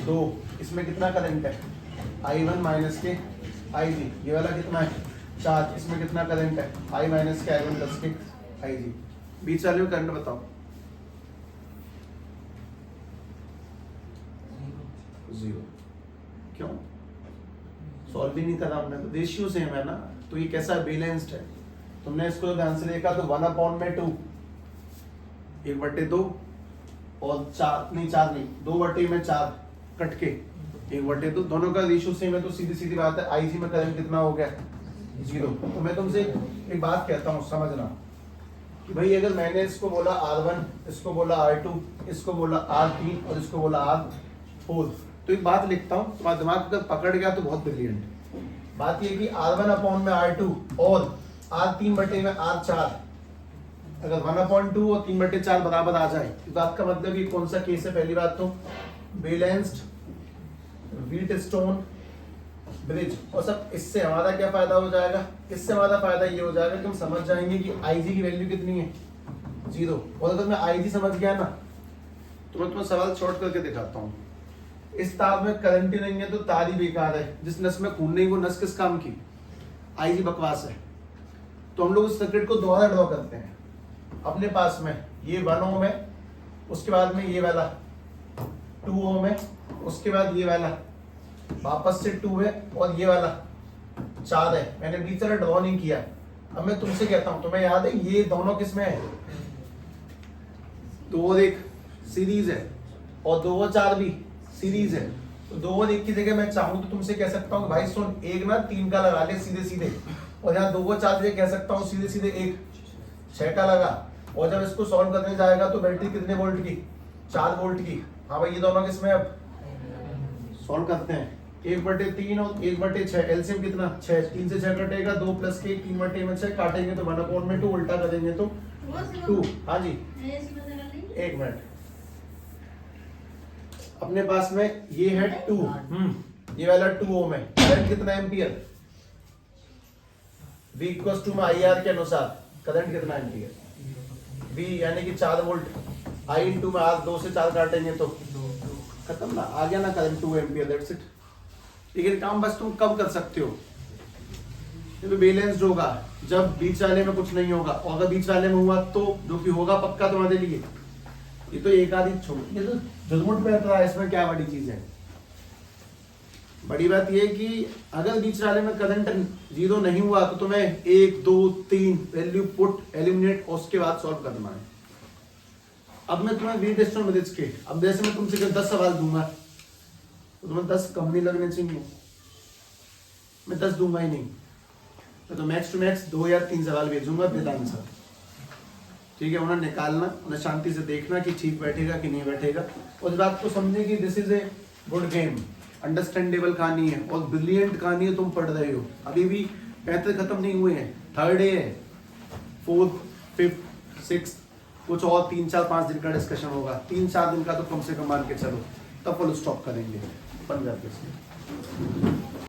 2, इसमें कितना करंट है I1 माइनस के IG, ये वाला कितना है 4, इसमें कितना करंट है I माइनस के I1 प्लस के IG। बीच वाले में करंट बताओ, 0। क्यों? सॉल्व भी नहीं करा हमने, तो रेशियो सेम है ना, तो ये कैसा बैलेंस्ड है। तुमने इसको ध्यान से देखा तो 1/2 1/2 और 4 नहीं 2/4 कट के 1/2, दोनों का रेशियो सेम है, तो सीधी सीधी बात है IG में करंट कितना हो गया 0। तो मैं तुमसे एक बात कहता हूँ, समझना कि भाई अगर मैंने इसको बोला R1, इसको बोला R2, इसको बोला R3 और इसको बोला R4, तो एक बात लिखता हूँ, तुम्हारा दिमाग अगर पकड़ गया तो बहुत ब्रिलियंट। बात ये कि R1/R2 और R3/में R4, अगर 1/2 और 3/4 बराबर आ जाए, इस बात का मतलब ये कौन सा केस है। पहली बात तो बैलेंस्ड व्हीटस्टोन ब्रिज, और सब इससे हमारा क्या फायदा हो जाएगा, इससे हमारा फायदा ये हो जाएगा कि हम समझ जाएंगे कि IG की वैल्यू कितनी है 0। और अगर मैं IG समझ गया ना, तो मैं तुम्हें सवाल शॉर्ट करके दिखाता हूँ। इस तार में करंट ही नहीं है तो तार ही बेकार है, जिस नस में खून नहीं वो नस किस काम की, IG बकवास है। तो हम लोग उस सर्किट को दोबारा ड्रॉ करते हैं। अपने पास में ये 1 ओम है, उसके बाद में ये वाला 2 ओम है, उसके बाद ये वाला वापस से 2 है, और ये वाला 4 है। मैंने बीच वाला ड्रॉ नहीं किया। अब मैं तुमसे कहता हूं, तुम्हें याद है ये दोनों किसमें है, 2 और 1 सीरीज है, और 2 और 4 भी सीरीज है। तो 2 और 1 की जगह मैं चाहूं तो तुमसे कह सकता हूं भाई सुन, एक ना 3 का लगा ले सीधे सीधे, और यहाँ 2 और 4 कह सकता हूँ सीधे सीधे 1 6 का लगा। और जब इसको सॉल्व करने जाएगा तो बैटरी कितने वोल्ट की, 4 वोल्ट की। हाँ भाई ये दोनों किसमें, अब सॉल्व करते हैं। 1/3 और 1/6, एलसीएम कितना 6, 3 से 6 कटेगा, 2 प्लस के 3/6 काटेंगे तो 1/2, उल्टा करेंगे तो 2। हाँ जी एक मिनट, अपने पास में ये है 2, ये वाला 2 ओम है, करंट कितना एम्पियर, V इक्वल्स टू में IR के अनुसार करंट कितना एम्पियर, V यानी कि 4 वोल्ट, I इंटू में R 2 से 4 काटेंगे तो खत्म ना, आ गया ना करंट 2 एम्पियर, दैट्स इट। लेकिन काम बस तुम कब कर सकते हो, जब बैलेंस्ड होगा, जब बीच वाले में कुछ नहीं होगा, और अगर बीच वाले में हुआ तो, जो कि होगा पक्का तुम्हारे लिए। ये तो एक आधी छोड़, ये तो झुलमुट पे रहा है, इसमें क्या बड़ी चीज है। बड़ी बात ये कि अगर बीच वाले में करंट 0 नहीं हुआ तो तुम्हें 1 2 3 वैल्यू पुट एलिमिनेट, और उसके बाद सॉल्व करना है। अब मैं तुम्हें व्हीटस्टोन ब्रिज के, अब जैसे मैं तुमसे 10 सवाल दूंगा तो तुम्हें 10 कम नहीं लगने चाहिए, मैं 10 दूंगा ही नहीं, तो मैक्स टू मैक्स 2 या 3 सवाल भेजूंगा विद आंसर, ठीक है। उन्हें निकालना, उन्हें शांति से देखना कि ठीक बैठेगा कि नहीं बैठेगा, उस बात को समझे कि this is a good game, understandable कहानी है और ब्रिलियंट कहानी है। तुम पढ़ रहे हो, अभी भी 35 खत्म नहीं हुए हैं, 3rd डे है, 4th 5th 6th, कुछ और 3-4-5 दिन का डिस्कशन होगा, 3-4 दिन का तो कम से कम मान के चलो, तब फुल स्टॉप करेंगे बंद करके।